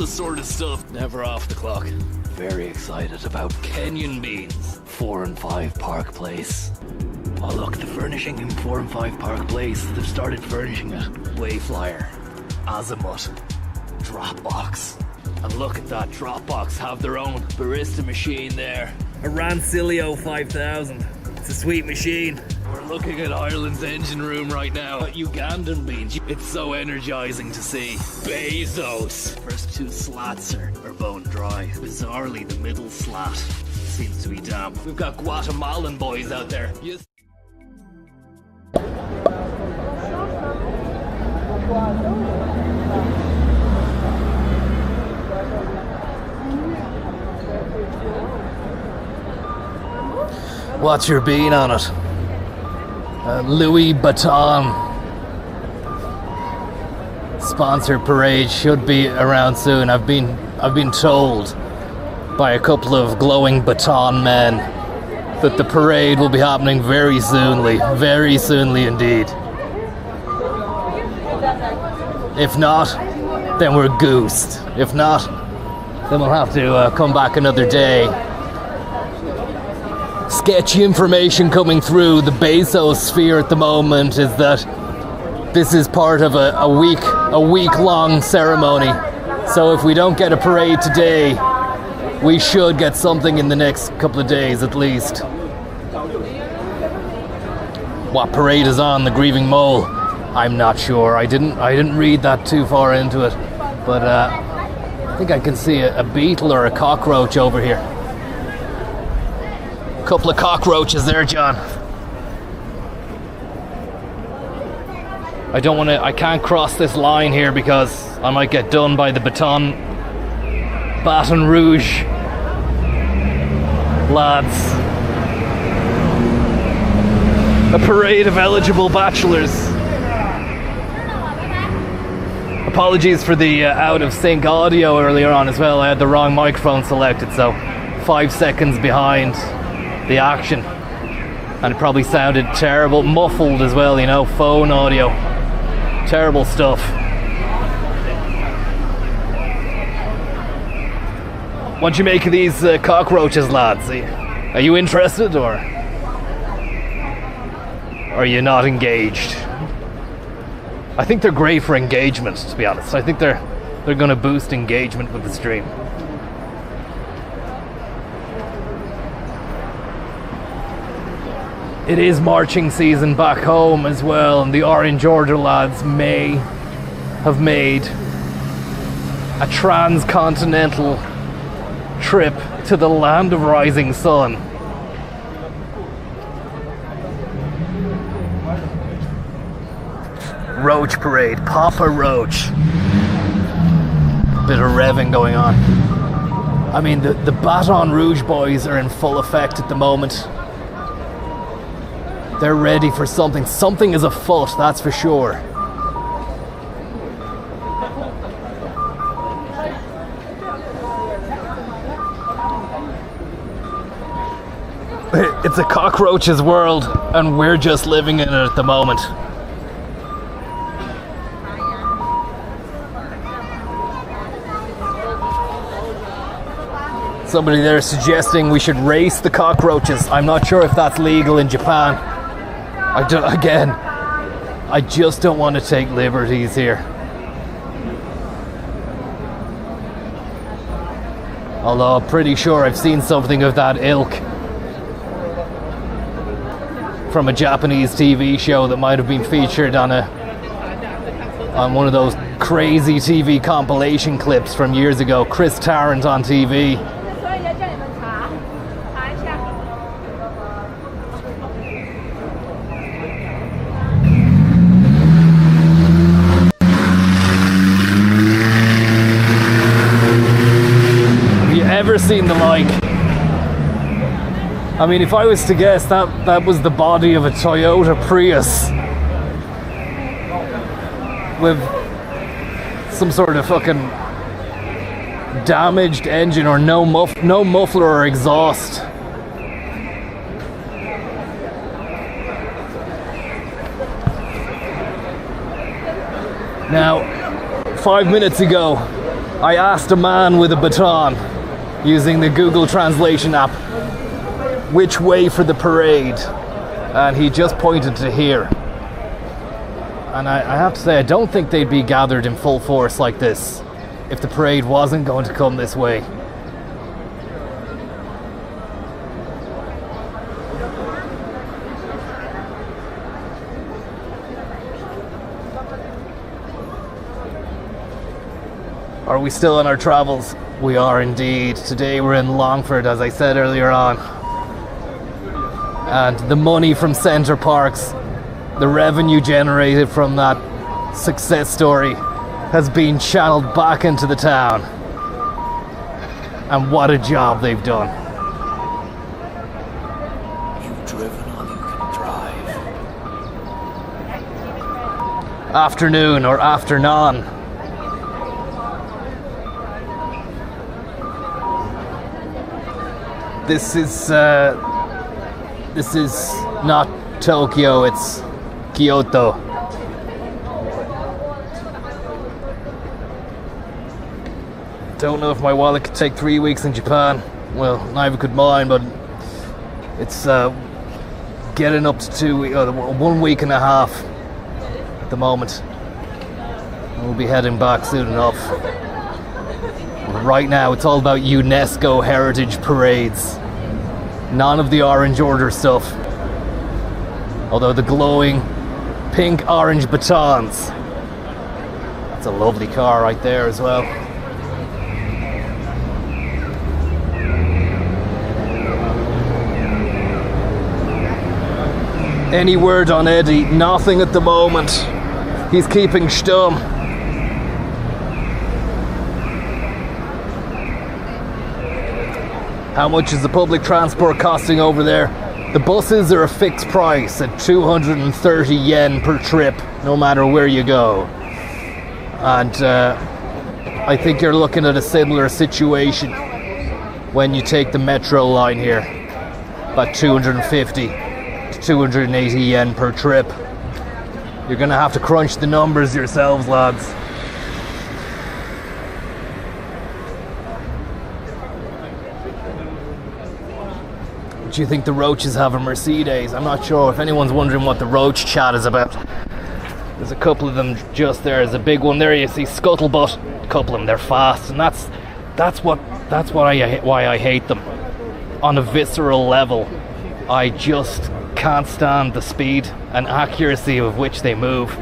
sort of stuff. Never off the clock. Very excited about Kenyan beans. 4 and 5 Park Place. Oh look, the furnishing in 4 and 5 Park Place. They've started furnishing it. Wayflyer, Azimuth, Dropbox. And look at that, Dropbox have their own barista machine there. A Rancilio 5000. It's a sweet machine. We're looking at Ireland's engine room right now. Ugandan beans. It's so energizing to see. Bezos. First 2 slats are bone dry. Bizarrely, the middle slat seems to be damp. We've got Guatemalan boys out there. Yes. What's your bean on it? Louis Vuitton. Sponsor parade should be around soon. I've been told by a couple of glowing baton men that the parade will be happening very soonly indeed. If not, then we're goosed. If not, then we'll have to come back another day. Sketchy information coming through the Bezos sphere at the moment is that this is part of a week-long ceremony. So if we don't get a parade today, we should get something in the next couple of days at least. What parade is on? The Grieving Mole? I'm not sure. I didn't read that too far into it, but I think I can see a beetle or a cockroach over here. Couple of cockroaches there, John. I can't cross this line here because I might get done by the Baton Rouge lads. A parade of eligible bachelors. Apologies for the out of sync audio earlier on as well. I had the wrong microphone selected, so 5 seconds behind the action, and it probably sounded terrible, muffled as well, you know, phone audio, terrible stuff. What do you make of these cockroaches, lads? Are you interested, or are you not engaged? I think they're great for engagement, to be honest. I think they're going to boost engagement with the stream. It is marching season back home as well, and the Orange Order lads may have made a transcontinental trip to the land of rising sun. Roach parade, Papa Roach. Bit of revving going on. I mean, the Baton Rouge boys are in full effect at the moment. They're ready for something. Something is afoot, that's for sure. It's a cockroach's world, and we're just living in it at the moment. Somebody there suggesting we should race the cockroaches. I'm not sure if that's legal in Japan. I just don't want to take liberties here. Although I'm pretty sure I've seen something of that ilk from a Japanese TV show that might have been featured on one of those crazy TV compilation clips from years ago. Chris Tarrant on TV. Ever seen the like? I mean, if I was to guess, that was the body of a Toyota Prius with some sort of fucking damaged engine or no muffler or exhaust. Now, 5 minutes ago, I asked a man with a baton, using the Google Translation app, which way for the parade, and he just pointed to here. And I have to say, I don't think they'd be gathered in full force like this if the parade wasn't going to come this way. Are we still on our travels? We are indeed. Today we're in Longford, as I said earlier on. And the money from Centre Parks, the revenue generated from that success story, has been channeled back into the town. And what a job they've done. You've driven all you can drive. Afternoon or afternoon. This is not Tokyo, it's Kyoto. Don't know if my wallet could take 3 weeks in Japan. Well, neither could mine, but it's getting up to 1 week and a half at the moment. We'll be heading back soon enough. Right now, it's all about UNESCO heritage parades. None of the Orange Order stuff. Although the glowing pink-orange batons. That's a lovely car right there as well. Any word on Eddie? Nothing at the moment. He's keeping stum. How much is the public transport costing over there? The buses are a fixed price at 230 yen per trip, no matter where you go. And I think you're looking at a similar situation when you take the metro line here. About 250 to 280 yen per trip. You're gonna have to crunch the numbers yourselves, lads. Do you think the Roaches have a Mercedes? I'm not sure. If anyone's wondering what the Roach chat is about, there's a couple of them just there. There's a big one there. You see Scuttlebutt. A couple of them. They're fast, and that's why I hate them. On a visceral level, I just can't stand the speed and accuracy of which they move.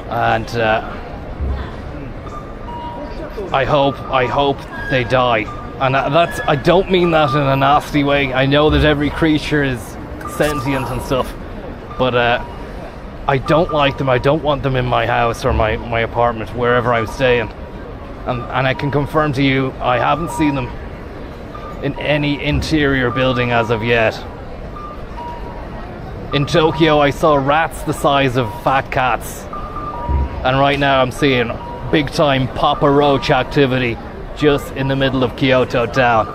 And I hope they die. And I don't mean that in a nasty way. I know that every creature is sentient and stuff, but I don't like them. I don't want them in my house or my apartment, wherever I'm staying. And I can confirm to you, I haven't seen them in any interior building as of yet. In Tokyo, I saw rats the size of fat cats. And right now I'm seeing big time Papa Roach activity just in the middle of Kyoto town.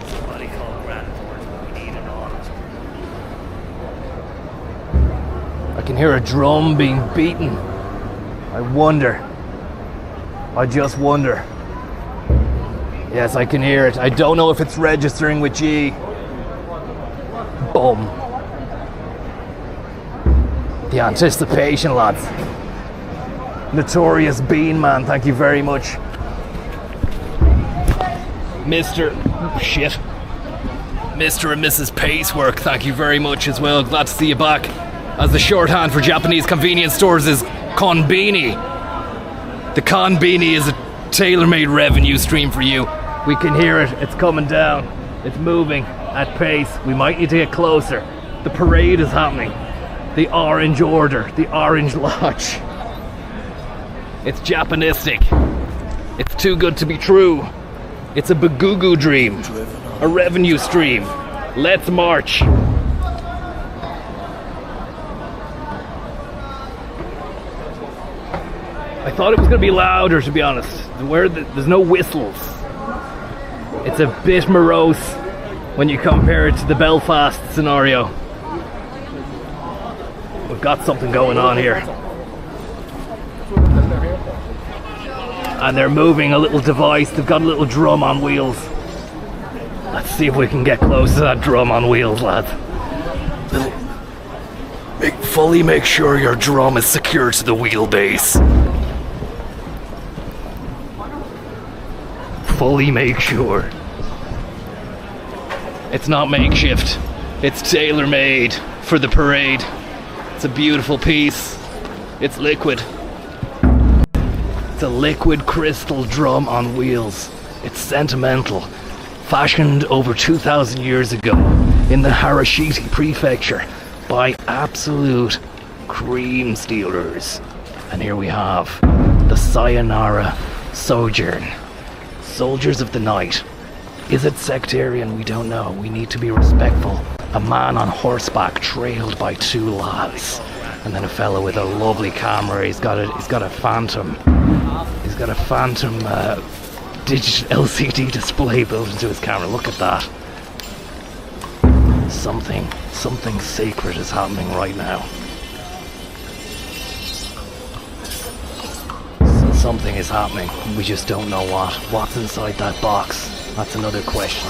Somebody call Grandport. We need an audit. I can hear a drum being beaten. I just wonder. Yes, I can hear it. I don't know if it's registering with G. Boom. The anticipation, lads. Notorious Bean Man, thank you very much. Mr. and Mrs. Pacework, thank you very much as well. Glad to see you back. As the shorthand for Japanese convenience stores is Konbini. The Konbini is a tailor-made revenue stream for you. We can hear it. It's coming down. It's moving at pace. We might need to get closer. The parade is happening. The Orange Order. The Orange Lodge. It's Japanistic. It's too good to be true. It's a Bagugu dream. A revenue stream. Let's march. I thought it was going to be louder, to be honest. There's no whistles. It's a bit morose. when you compare it to the Belfast scenario. We've got something going on here. And they're moving a little device. They've got a little drum on wheels. Let's see if we can get close to that drum on wheels, lads. Fully make sure your drum is secure to the wheelbase. Fully make sure. It's not makeshift. It's tailor-made for the parade. It's a beautiful piece. It's liquid. It's a liquid crystal drum on wheels. It's sentimental. Fashioned over 2,000 years ago in the Harashiti prefecture by absolute cream stealers. And here we have the Sayonara Sojourn. Soldiers of the night. Is it sectarian? We don't know. We need to be respectful. A man on horseback trailed by two lads. And then a fellow with a lovely camera. He's got a phantom. He's got a phantom digital LCD display built into his camera. Look at that. Something sacred is happening right now. Something is happening. We just don't know what. What's inside that box? That's another question.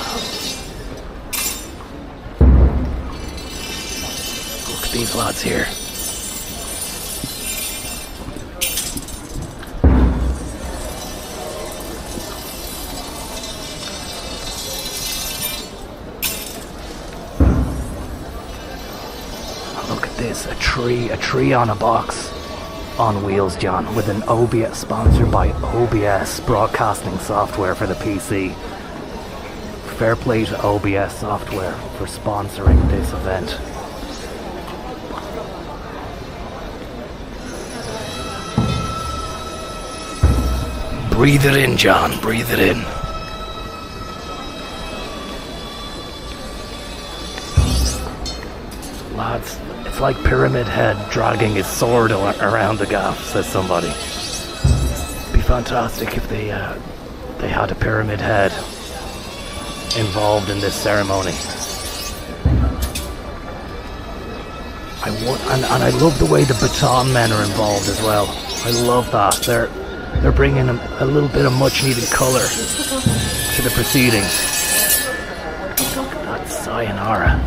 Look at these lads here. Look at this, a tree on a box on wheels, John, with an OBS, sponsored by OBS broadcasting software for the PC. Fair play to OBS software for sponsoring this event. Breathe it in, John, breathe it in. Lads, it's like Pyramid Head dragging his sword around the gaff, says somebody. It'd be fantastic if they had a Pyramid Head involved in this ceremony. And I love the way the baton men are involved as well. I love that. They're bringing a little bit of much needed colour to the proceedings. Look at that sayonara.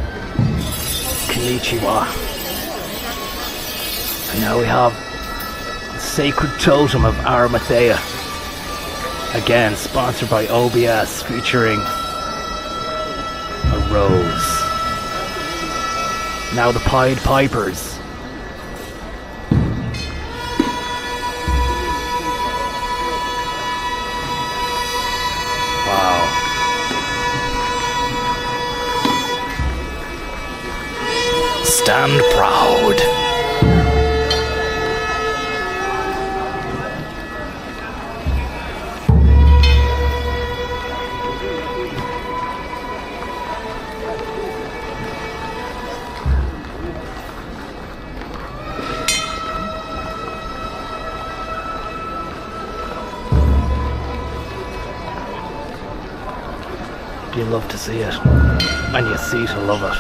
Konnichiwa. And now we have the Sacred Totem of Arimathea. Again, sponsored by OBS, featuring a rose. Now the Pied Pipers. Wow. Stand proud. You love to see it, and you see to love it.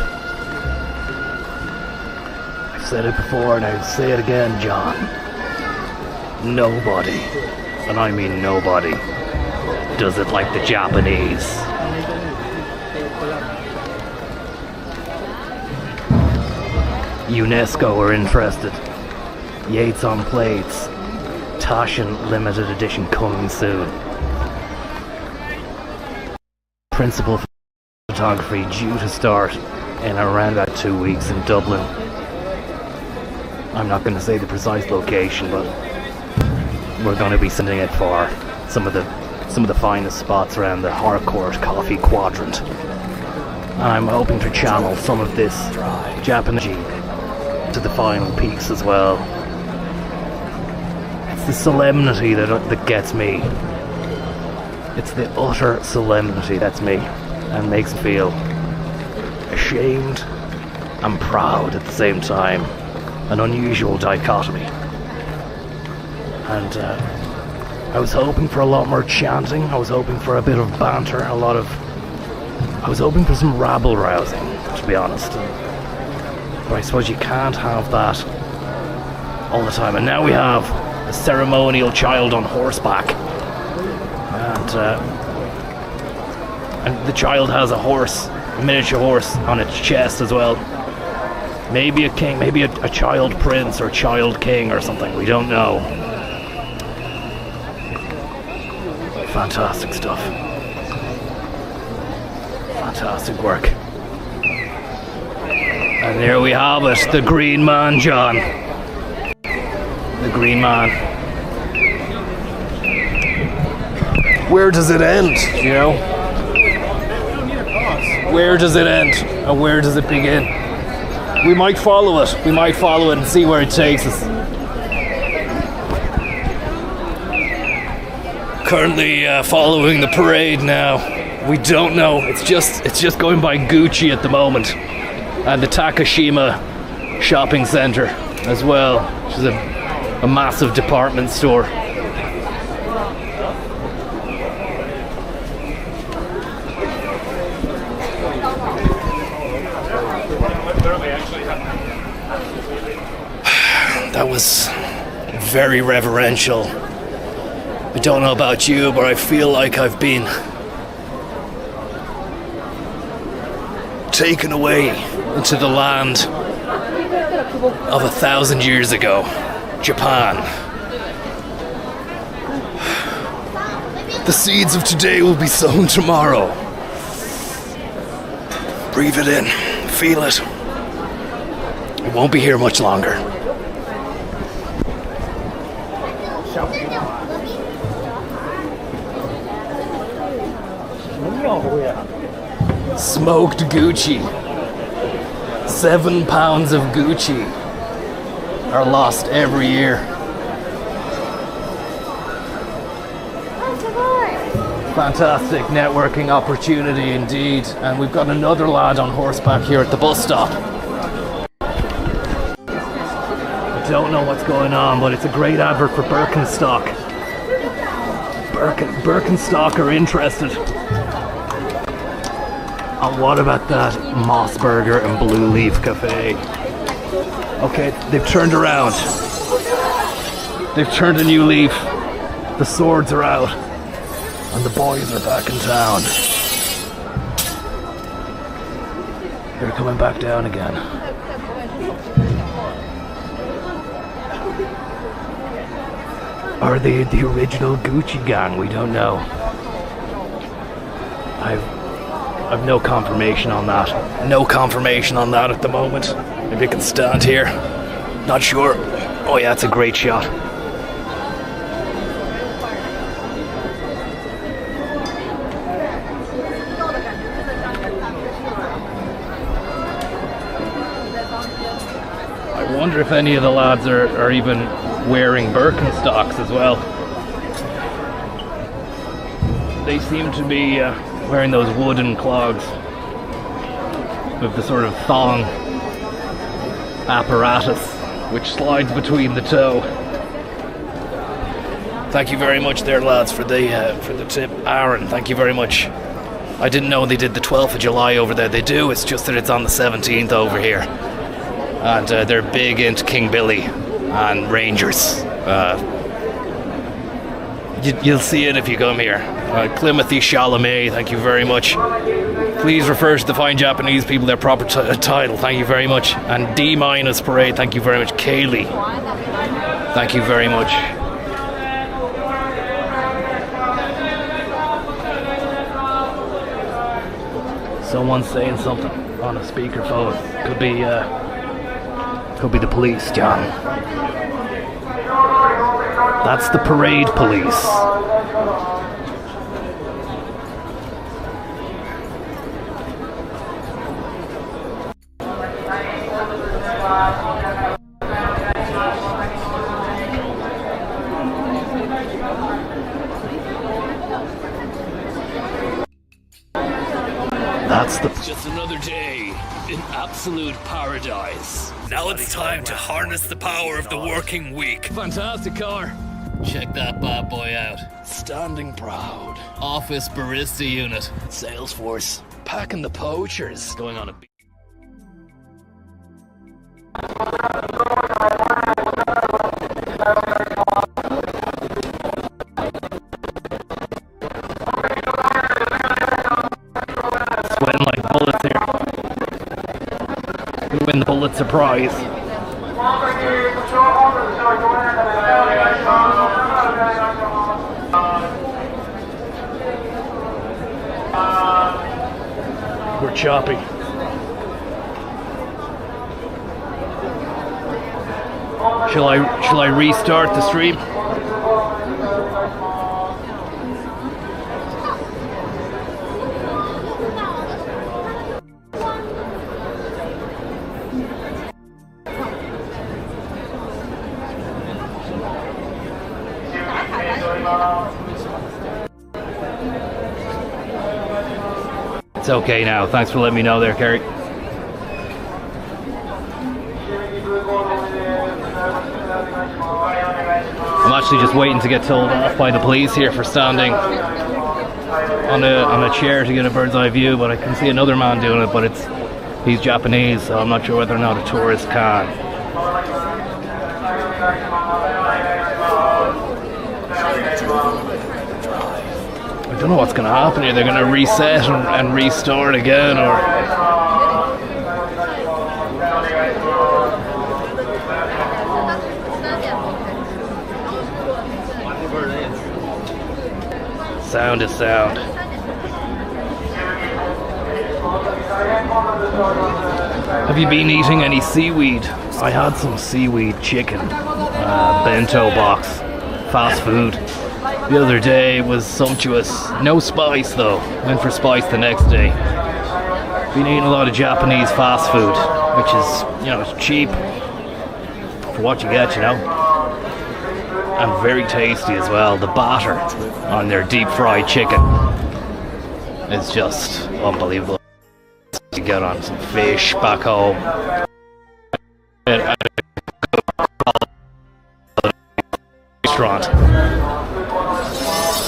I've said it before and I'll say it again, John. Nobody, and I mean nobody, does it like the Japanese. UNESCO are interested. Yates on plates. Tashin limited edition coming soon. Principal photography due to start in around about 2 weeks in Dublin. I'm not going to say the precise location, but we're going to be sending it for some of the finest spots around the Harcourt Coffee Quadrant. And I'm hoping to channel some of this Japanese to the final peaks as well. It's the solemnity that gets me. It's the utter solemnity that's me, and makes me feel ashamed and proud at the same time. An unusual dichotomy. And I was hoping for a lot more chanting. I was hoping for a bit of banter, a lot of I was hoping for some rabble rousing, to be honest. But I suppose you can't have that all the time. And now we have a ceremonial child on horseback. And the child has a horse, a miniature horse, on its chest as well. Maybe a king, maybe a child prince or child king or something. We don't know. Fantastic stuff. Fantastic work. And there we have it, the Green Man, John. The Green Man. Where does it end, you know? Where does it end and where does it begin? We might follow it. We might follow it and see where it takes us. Currently following the parade now. We don't know. It's just going by Gucci at the moment, and the Takashima shopping center as well, which is a massive department store. That was very reverential. I don't know about you, but I feel like I've been taken away into the land of 1,000 years ago, Japan. The seeds of today will be sown tomorrow. Breathe it in, feel it. It won't be here much longer. Smoked Gucci. 7 pounds of Gucci are lost every year. Fantastic networking opportunity indeed. And we've got another lad on horseback here at the bus stop. I don't know what's going on, but it's a great advert for Birkenstock. Birkenstock are interested. And what about that Moss Burger and Blue Leaf Cafe? Okay, they've turned around. They've turned a new leaf. The swords are out. And the boys are back in town. They're coming back down again. Are they the original Gucci gang? We don't know. I've no confirmation on that. No confirmation on that at the moment. Maybe I can stand here. Not sure. Oh yeah, that's a great shot. I wonder if any of the lads are even wearing Birkenstocks as well. They seem to be wearing those wooden clogs with the sort of thong apparatus which slides between the toe. Thank you very much there, lads, for the tip. Aaron, thank you very much. I didn't know they did the 12th of July over there. They do, it's just that it's on the 17th over here. And they're big into King Billy and Rangers. You'll see it if you come here. Climothy Chalamet, thank you very much. Please refer to the fine Japanese people their proper title, thank you very much. And D- Parade, thank you very much. Kaylee, thank you very much. Someone's saying something on a speakerphone. Could be the police, John. That's the parade police. It's just another day in absolute paradise. Now it's time to harness the power of the working week. Fantastic car. Check that bad boy out. Standing proud. Office barista unit. Salesforce. packing the poachers. Going on a beat. Sweating like bullets here. We win the Pulitzer Prize. We're choppy. Shall I restart the stream? It's okay now. Thanks for letting me know there, Kerry. I'm actually just waiting to get told off by the police here for standing on a chair to get a bird's eye view, but I can see another man doing it, but he's Japanese, so I'm not sure whether or not a tourist can. I don't know what's going to happen here. They're going to reset and restart again, or... Sound is sound. Have you been eating any seaweed? I had some seaweed chicken, bento box, fast food. The other day was sumptuous. No spice though. Went for spice the next day. Been eating a lot of Japanese fast food, which is, it's cheap for what you get, and very tasty as well. The batter on their deep fried chicken is just unbelievable. You get on some fish back home. Restaurant.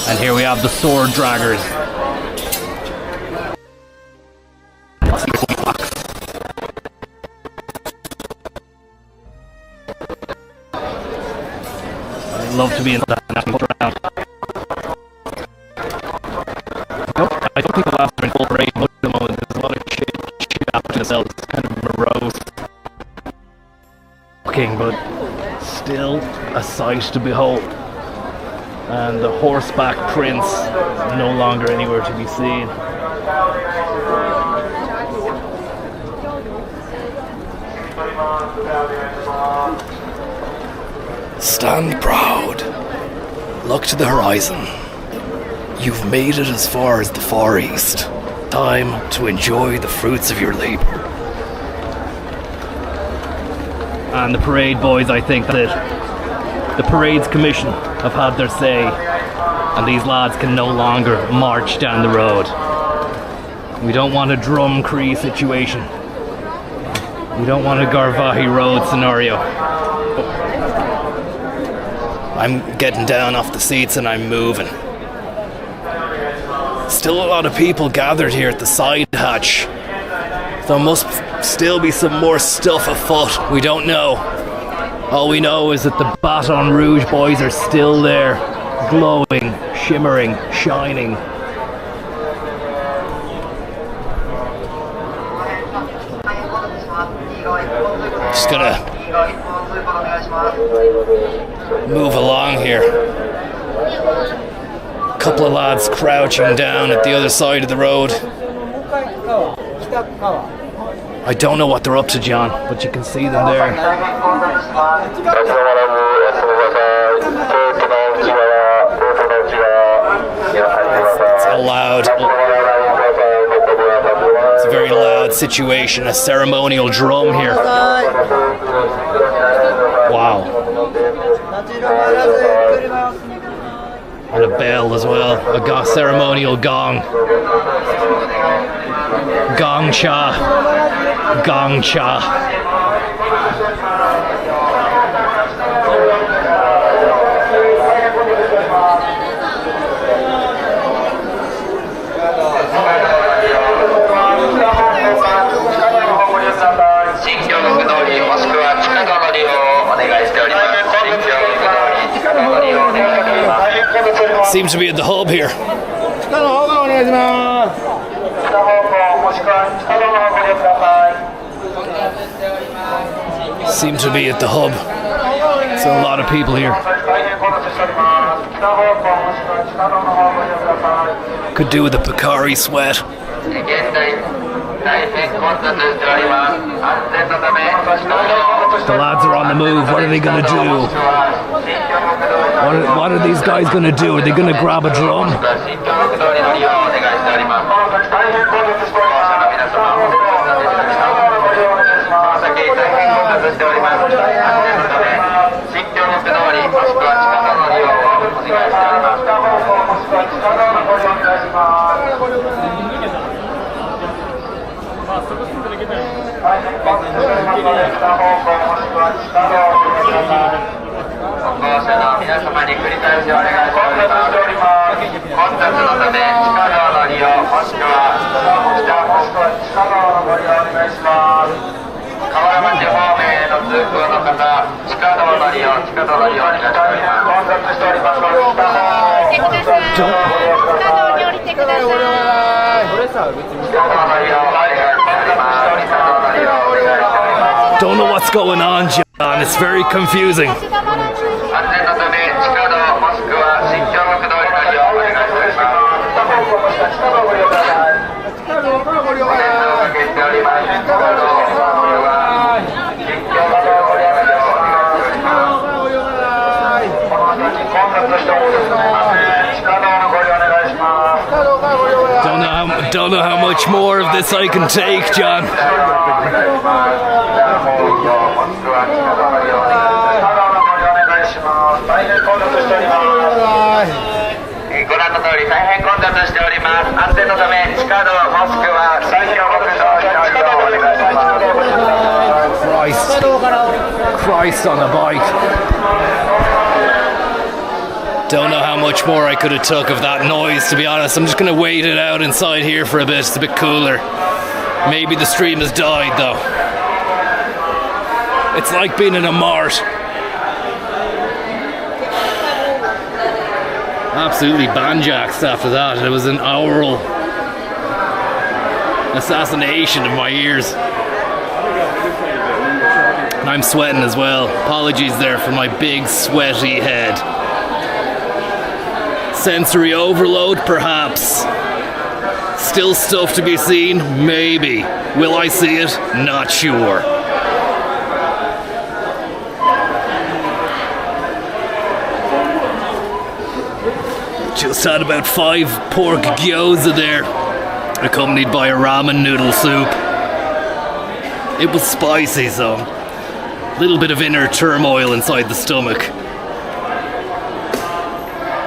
And here we have the sword draggers. I'd love to be in that round. I don't think the last are in full parade at the moment. There's a lot of shit happening themselves. It's kind of morose looking, but still a sight to behold. And the horseback prince no longer anywhere to be seen. Stand proud. Look to the horizon. You've made it as far as the Far East. Time to enjoy the fruits of your labor. And the parade boys, I think that the parade's commission have had their say, and these lads can no longer march down the road. We don't want a drum cree situation. We don't want a Garvahi Road scenario. I'm getting down off the seats and I'm moving. Still a lot of people gathered here at the side hatch. There must still be some more stuff afoot. We don't know. All we know is that the Baton Rouge boys are still there, glowing, shimmering, shining. Just gonna move along here. A couple of lads crouching down at the other side of the road. I don't know what they're up to, John, but you can see them there. It's a loud... It's a very loud situation, a ceremonial drum here. Wow. And a bell as well, a ceremonial gong. Gong cha. Gong cha. Seem to be at the hub here. Seem to be at the hub. So a lot of people here. Could do with the Picari sweat. The lads are on the move. What are they going to do? What are these guys going to do? Are they going to grab a drum? Don't know what's going on, John. It's very confusing. Don't know how much more of this I can take, John. Christ on a bike. Don't know how much more I could have took of that noise, to be honest. I'm just going to wait it out inside here for a bit. It's a bit cooler. Maybe the stream has died, though. It's like being in a mart. Absolutely banjaxed after that. It was an oral assassination of my ears. And I'm sweating as well. Apologies there for my big sweaty head. Sensory overload, perhaps. Still stuff to be seen? Maybe. Will I see it? Not sure. Just had about 5 pork gyoza there, accompanied by a ramen noodle soup. It was spicy, so a little bit of inner turmoil inside the stomach.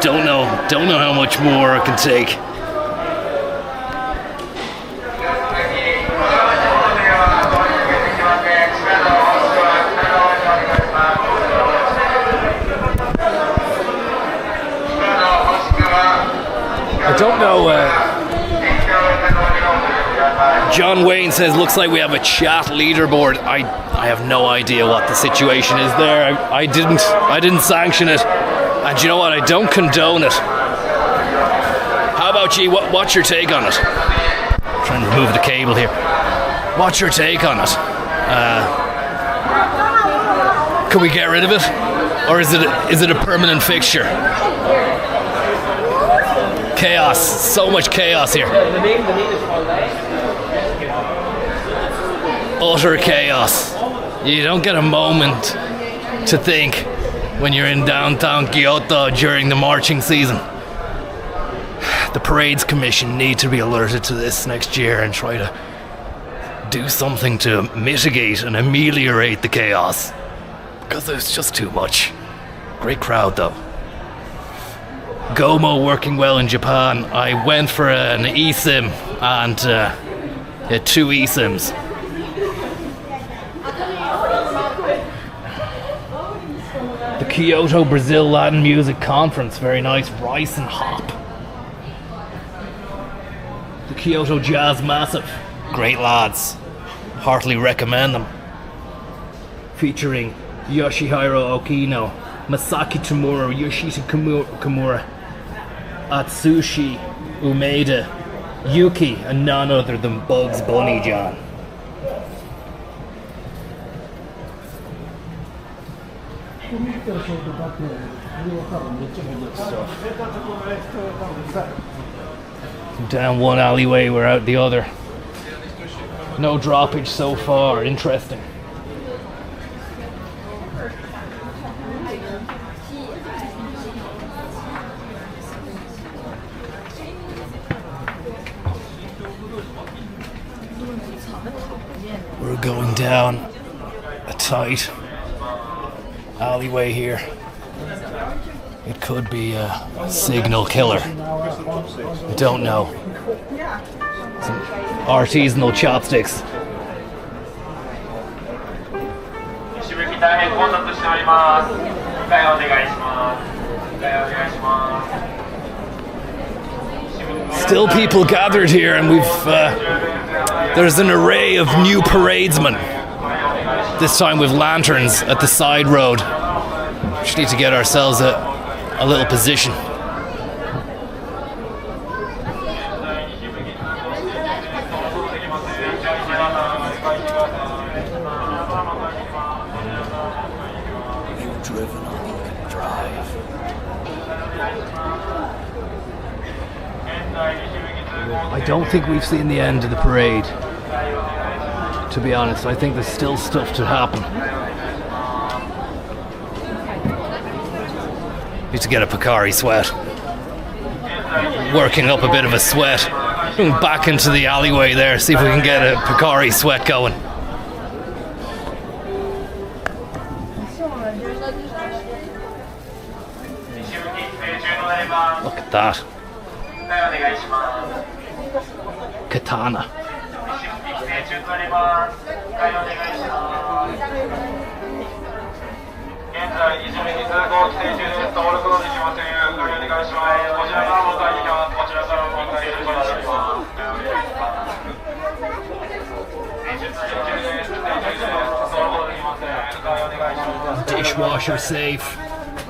Don't know how much more I can take. I don't know. John Wayne says, looks like we have a chat leaderboard. I have no idea what the situation is there. I didn't sanction it. And you know what? I don't condone it. How about you? What's your take on it? I'm trying to remove the cable here. What's your take on it? Can we get rid of it? Or is it a permanent fixture? Chaos. So much chaos here. Utter chaos. You don't get a moment to think when you're in downtown Kyoto during the marching season. The Parades Commission need to be alerted to this next year and try to do something to mitigate and ameliorate the chaos. Because there's just too much. Great crowd though. Gomo working well in Japan. I went for an eSIM and had 2 eSIMs. The Kyoto Brazil Latin Music Conference, very nice. Rice and hop. The Kyoto Jazz Massive, great lads. Heartily recommend them. Featuring Yoshihiro Okino, Masaki Tamura, Yoshita Kimura. Atsushi, Umeda, Yuki, and none other than Bugs Bunny John. Down one alleyway, we're out the other. No droppage so far, interesting. We're going down a tight alleyway here. It could be a signal killer. I don't know. Some artisanal chopsticks. Still people gathered here, and there's an array of new paradesmen. This time with lanterns at the side road. Just need to get ourselves a little position. You've driven on, you can drive. I don't think we've seen the end of the parade. To be honest, I think there's still stuff to happen. Need to get a Pocari sweat. Working up a bit of a sweat. Back into the alleyway there, see if we can get a Pocari sweat going. Look at that. Katana. Dishwasher safe.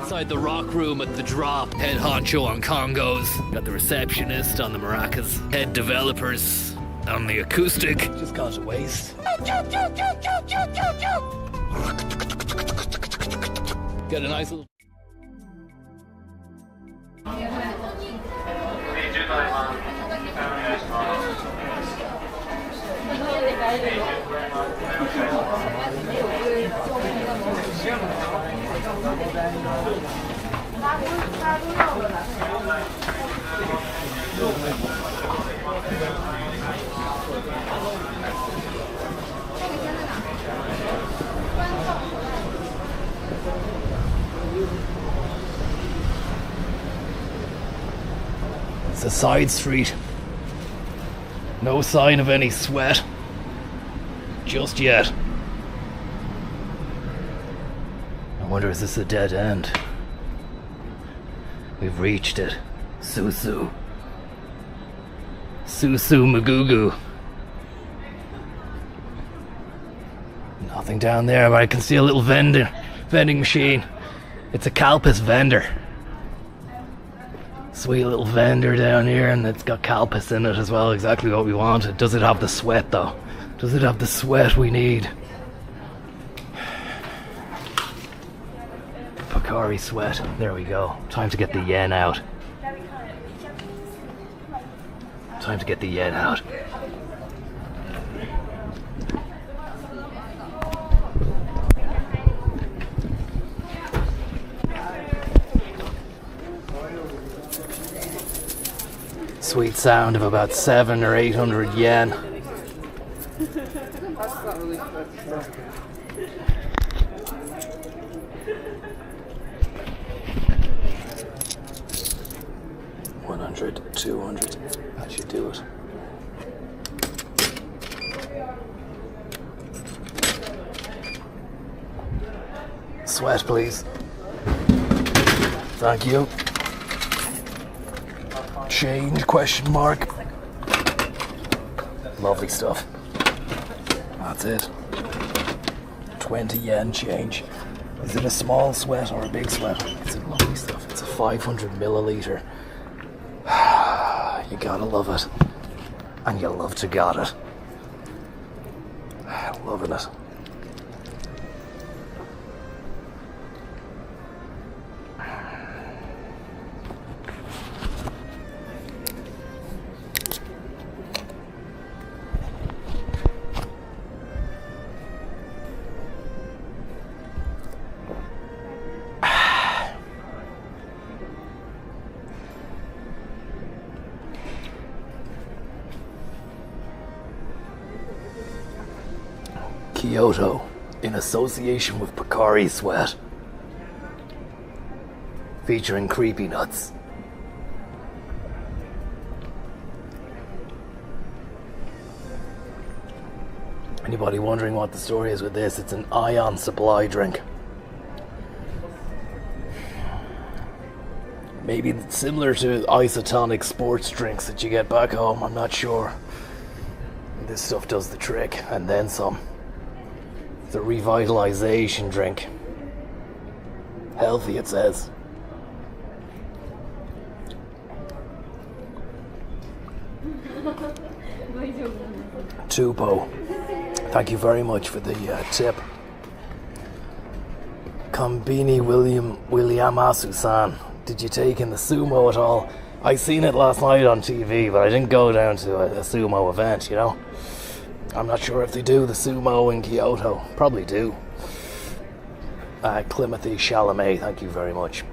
Inside the rock room at the drop, head honcho on congos. Got the receptionist on the maracas. Head developers on the acoustic. Just got a waste. Get a nice little. It's a side street. No sign of any sweat. Just yet. I wonder, is this a dead end? We've reached it. Susu. Susu Magugu. Nothing down there, but I can see a little vending machine. It's a Kalpis vendor. Sweet little vendor down here, and it's got Kalpis in it as well, exactly what we wanted. Does it have the sweat though? Does it have the sweat we need? Pocari sweat. There we go. Time to get the yen out. Time to get the yen out. Sweet sound of about 700 or 800 yen. $100, $200. That should do it. Sweat, please. Thank you. Change, question mark. Lovely stuff. That's it. 20 yen change. Is it a small sweat or a big sweat? It's a lovely stuff. It's a 500 milliliter You gotta love it. And you love to got it. Loving it. Kyoto, in association with Pocari Sweat, featuring Creepy Nuts. Anybody wondering what the story is with this? It's an ion supply drink. Maybe similar to isotonic sports drinks that you get back home, I'm not sure. This stuff does the trick, and then some. It's a revitalization drink. Healthy, it says. Tupo, thank you very much for the tip. Kombini Williamasu-san, did you take in the sumo at all? I seen it last night on TV, but I didn't go down to a sumo event, you know? I'm not sure if they do the sumo in Kyoto. Probably do. Climothy Chalamet, thank you very much.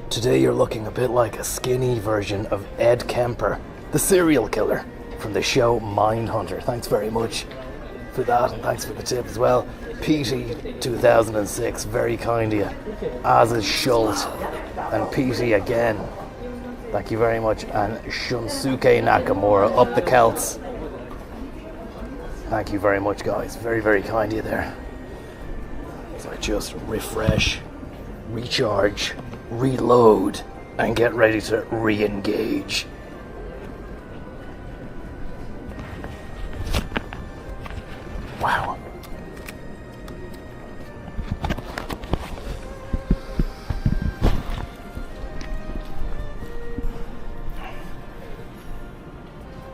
Today you're looking a bit like a skinny version of Ed Kemper, the serial killer from the show Mindhunter. Thanks very much for that, and thanks for the tip as well. Petey 2006, very kind of you. As is Schultz, and Petey again. Thank you very much. And Shunsuke Nakamura, up the Celts. Thank you very much, guys. Very, very kind of you there. So I just refresh, recharge, reload, and get ready to re-engage. Wow.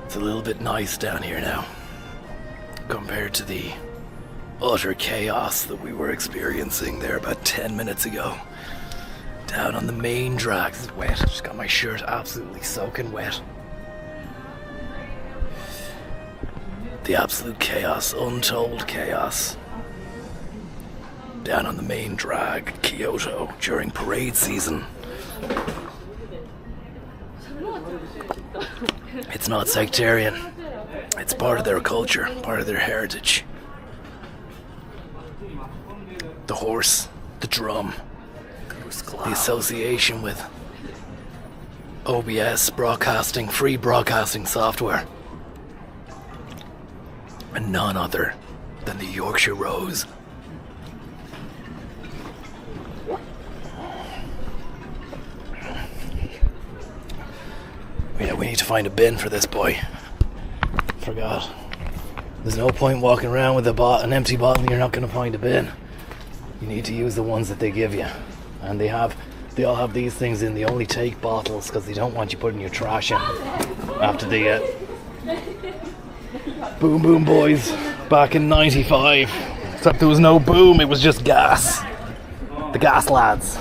It's a little bit nice down here now, compared to the utter chaos that we were experiencing there about 10 minutes ago. Down on the main drag. This is wet. Just got my shirt absolutely soaking wet. The absolute chaos, untold chaos. Down on the main drag, Kyoto, during parade season. It's not sectarian. It's part of their culture, part of their heritage. The horse, the drum, the association with OBS broadcasting, free broadcasting software, and none other than the Yorkshire Rose. Yeah, we need to find a bin for this boy. Forgot. There's no point walking around with an empty bottle and you're not going to find a bin. You need to use the ones that they give you. And they all have these things in. They only take bottles because they don't want you putting your trash in after the Boom Boom Boys back in 95. Except there was no boom, it was just gas. The gas lads.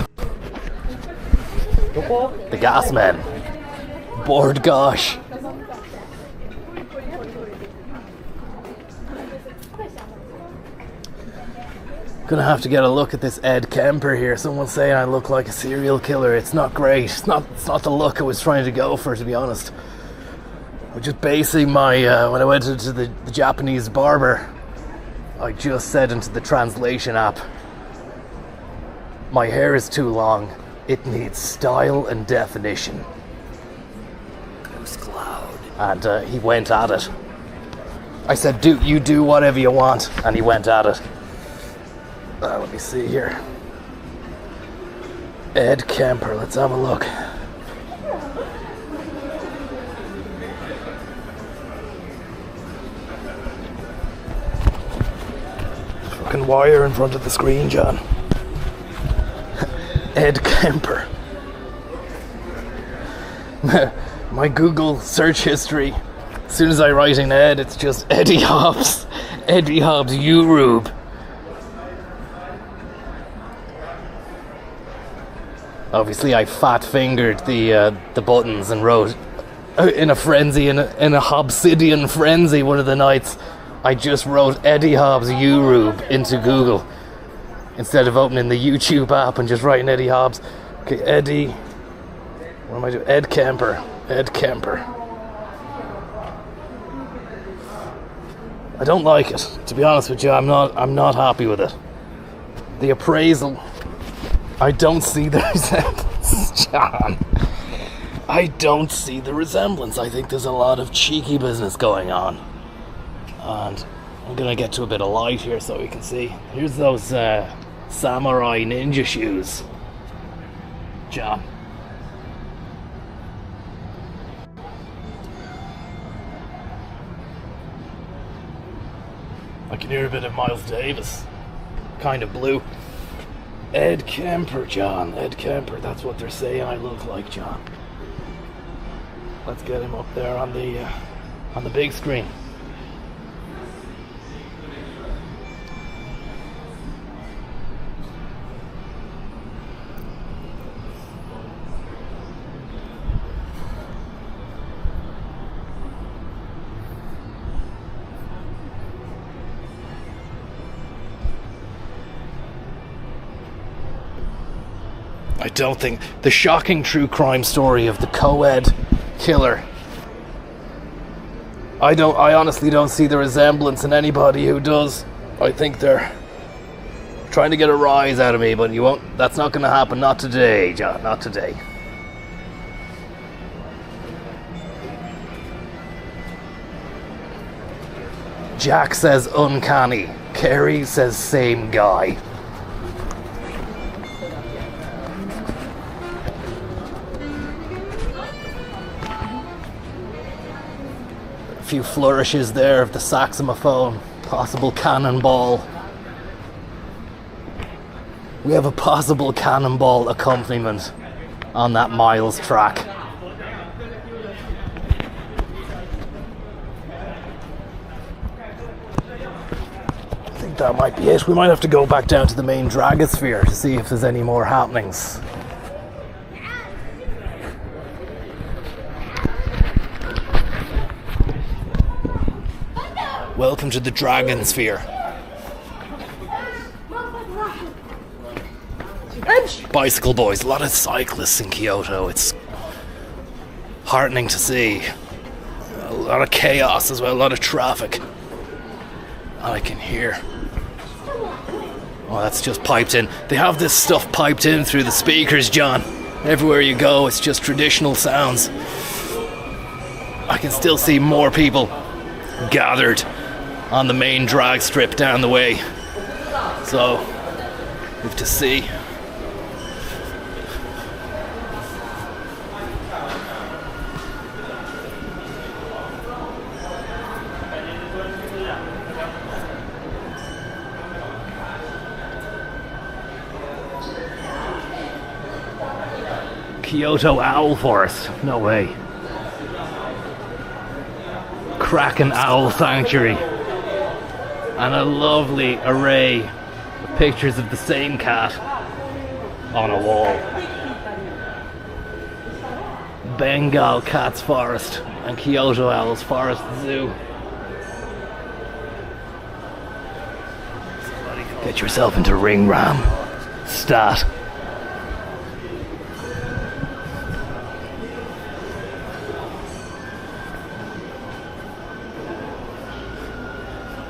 The gas men. Bored gosh. Gonna have to get a look at this Ed Kemper here. Someone's saying I look like a serial killer. It's not great. It's not the look I was trying to go for, to be honest. I'm just basing my when I went into the Japanese barber, I just said into the translation app, my hair is too long. It needs style and definition. And he went at it. I said, you do whatever you want, and he went at it. Let me see here. Ed Kemper, let's have a look. Fucking wire in front of the screen, John. My Google search history, as soon as I write in Ed, it's just Eddie Hobbs. Eddie Hobbs Urube. Obviously, I fat-fingered the buttons and wrote in a frenzy, in a Hobbsidian frenzy one of the nights. I just wrote Eddie Hobbs Urube into Google instead of opening the YouTube app and just writing Eddie Hobbs. Okay, Eddie. What am I doing? Ed Kemper. Ed Kemper. I don't like it, to be honest with you. I'm not happy with it. The appraisal, I don't see the resemblance, John. I don't see the resemblance. I think there's a lot of cheeky business going on. And I'm gonna get to a bit of light here so we can see. Here's those samurai ninja shoes, John. I can hear a bit of Miles Davis, kind of blue. Ed Kemper, John. Ed Kemper. That's what they're saying I look like, John. Let's get him up there on the big screen. I don't think the shocking true crime story of the co-ed killer. I honestly don't see the resemblance in anybody who does. I think they're trying to get a rise out of me, but you won't. That's not going to happen. Not today, John. Not today. Jack says uncanny. Kerry says same guy. A few flourishes there of the saxophone, possible cannonball. We have a possible cannonball accompaniment on that Miles track. I think that might be it. We might have to go back down to the main Dragosphere to see if there's any more happenings. Welcome to the Dragosphere. Bicycle boys, a lot of cyclists in Kyoto. It's heartening to see. A lot of chaos as well, a lot of traffic. I can hear. Oh, that's just piped in. They have this stuff piped in through the speakers, John. Everywhere you go, it's just traditional sounds. I can still see more people gathered on the main drag strip down the way. So, we have to see. Kyoto Owl Forest. No way. Kraken Owl Sanctuary. And a lovely array of pictures of the same cat on a wall. Bengal Cats Forest and Kyoto Owls Forest Zoo. Get yourself into Ring Ram. Stat.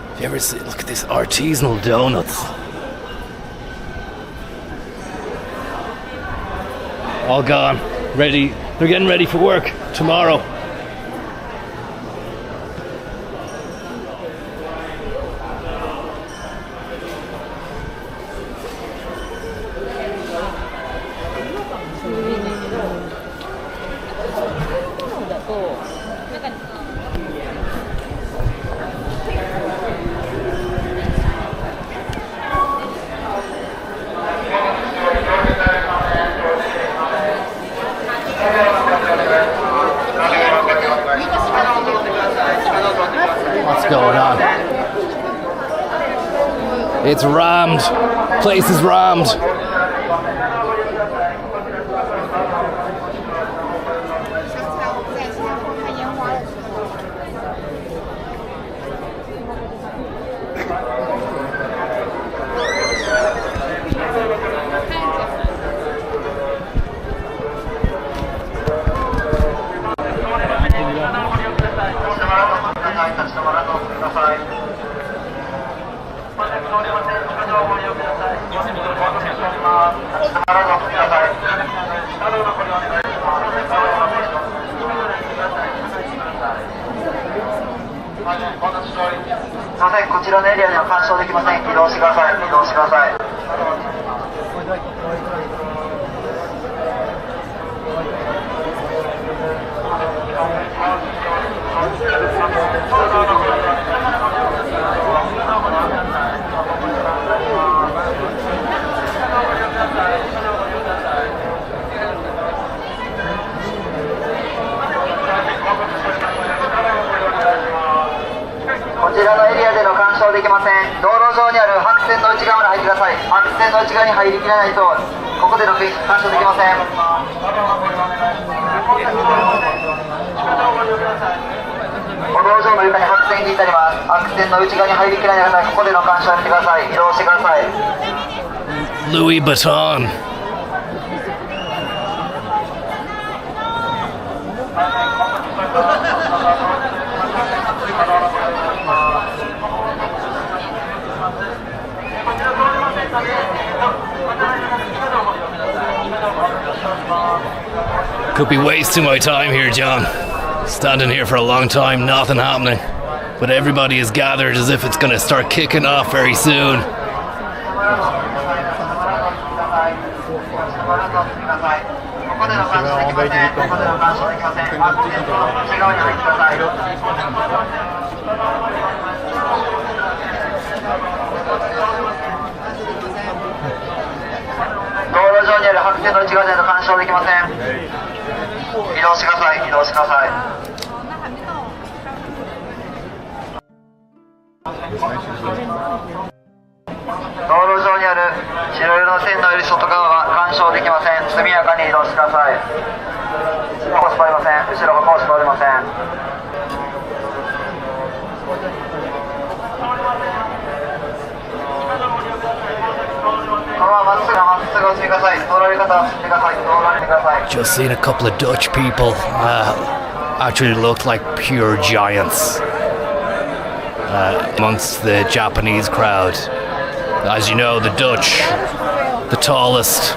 Have you ever seen, look at this, artisanal donuts. All gone, ready, they're getting ready for work tomorrow. It's rammed. Place is rammed.こちらのエリアでは干渉できません。移動してください。移動してください。こちらのエリアでの干渉できません。道路上にある白線の内側まで入ってください。白線の内側に入りきらないとここでの干渉できません。歩道上の床に白線引いてあります。白線の内側に入りきらない方はここでの干渉をやめてください。移動してください。 Louis Vuitton. Could be wasting my time here, John. Standing here for a long time, nothing happening. But everybody is gathered as if it's going to start kicking off very soon. Just seen a couple of Dutch people actually look like pure giants amongst the Japanese crowd. As you know, the Dutch, the tallest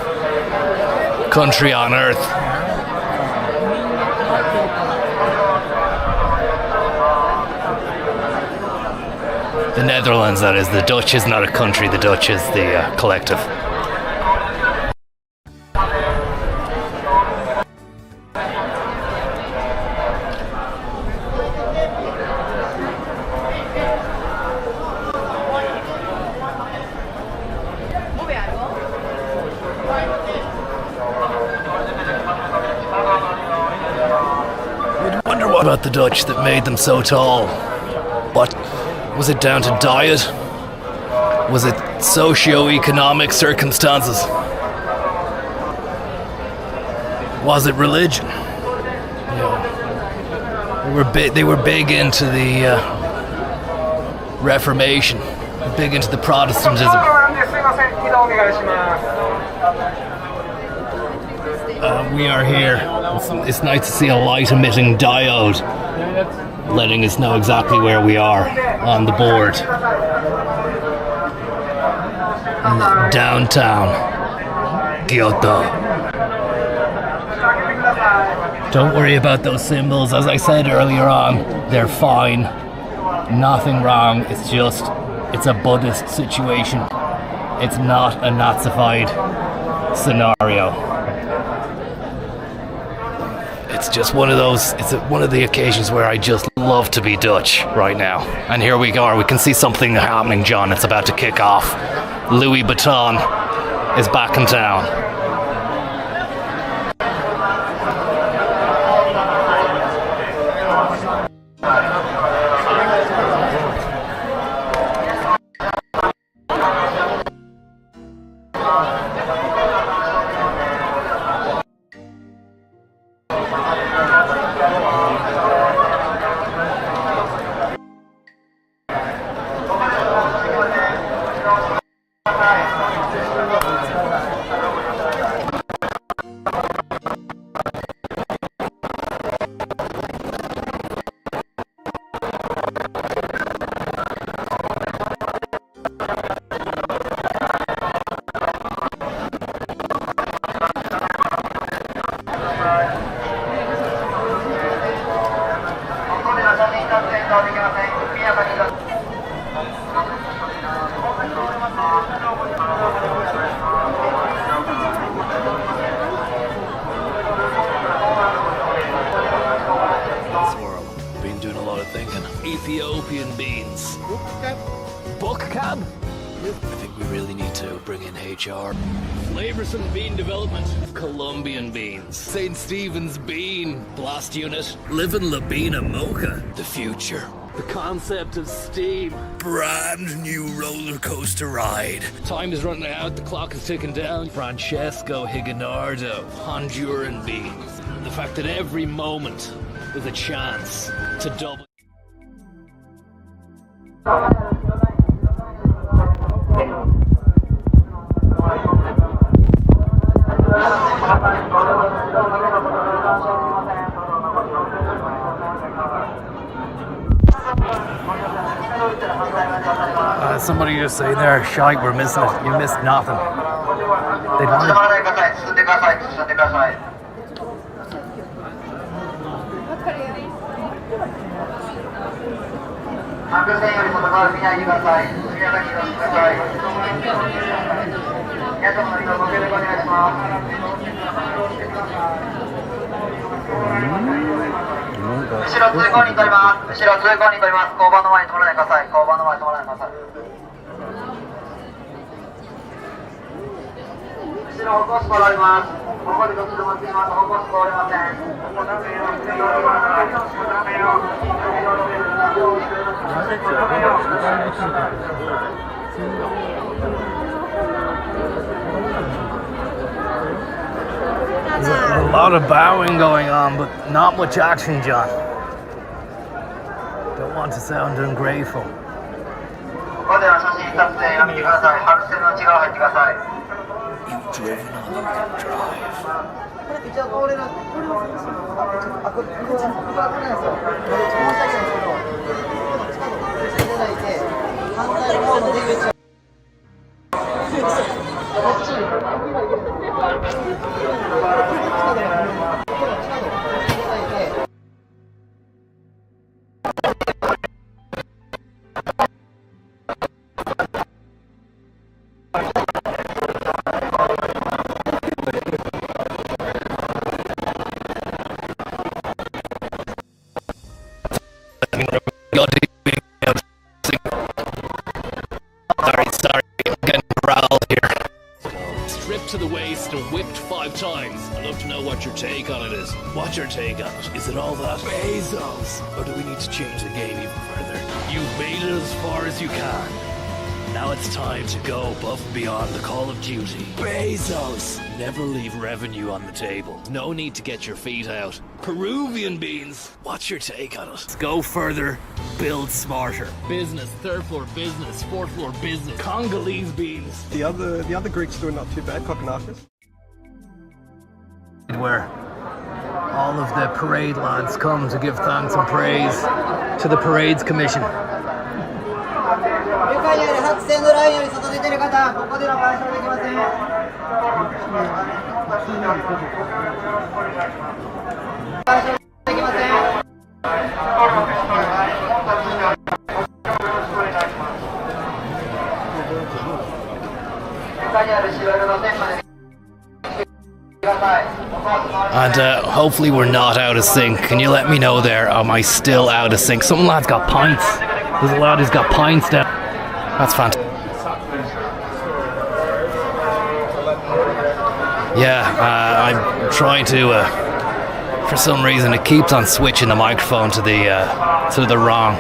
country on earth. The Netherlands, that is. The Dutch is not a country, the Dutch is the collective. About the Dutch that made them so tall. What was it, down to diet? Was it socio-economic circumstances? Was it religion? You know, they were big into the Reformation, big into the Protestantism. We are here. It's nice to see a light-emitting diode letting us know exactly where we are on the board. In downtown Kyoto. Don't worry about those symbols. As I said earlier on, they're fine. Nothing wrong. It's a Buddhist situation. It's not a Nazified scenario. It's just one of those, it's one of the occasions where I just love to be Dutch right now. And here we are, we can see something happening, John. It's about to kick off. Louis Vuitton is back in town. lab? I think we really need to bring in HR. Flavoursome bean development. Colombian beans. St. Stephen's bean. Blast unit. Living Labina mocha. The future. The concept of steam. Brand new roller coaster ride. Time is running out. The clock is ticking down. Francesco Higinardo. Honduran beans. The fact that every moment is a chance to double. Somebody just say there, shite, we're missing it. You missed nothing. They don't. 白線より外側見ないでください。速やかに移動してください。皆様の移動ご協力お願いします。後ろ通行に取ります。後ろ通行に取ります。交番の前に止まらないでください。交番の前に止まらないでください。後ろ歩行スコーあります。ここでどっちでも行きます。歩行スコーありません。There's a lot of bowing going on, but not much action, John. Don't want to sound ungrateful. ここでは写真撮影やめてください。白線の内側入ってください。 You've driven on the drive. 一応これのこれをあこれここはこれなんですよ。申し訳ないんですけど、この近くをしていただいて、反対の方の出口をこっちに。Sorry, I'm getting corralled here. Stripped to the waist and whipped 5 times. I'd love to know what your take on it is. What's your take on it? Is it all that Bezos? Or do we need to change the game even further? You've made it as far as you can. Now it's time to go above and beyond the call of duty. Bezos! Never leave revenue on the table. No need to get your feet out. Peruvian beans! What's your take on it? Let's go further, build smarter. Business, 3rd floor business, 4th floor business. Congolese beans. The other Greeks doing not too bad, Kokonakis. Where all of the parade lads come to give thanks and praise to the Parades Commission. 愉快にある白線のラインより外出てる方、ここでは賠償できません。賠償できません。愉快にある白色の線まで。And hopefully we're not out of sync. Can you let me know there? Am I still out of sync? Some lad's got pints. There's a lad who's got pints down. That's fantastic. Yeah, I'm trying to. For some reason, it keeps on switching the microphone to the wrong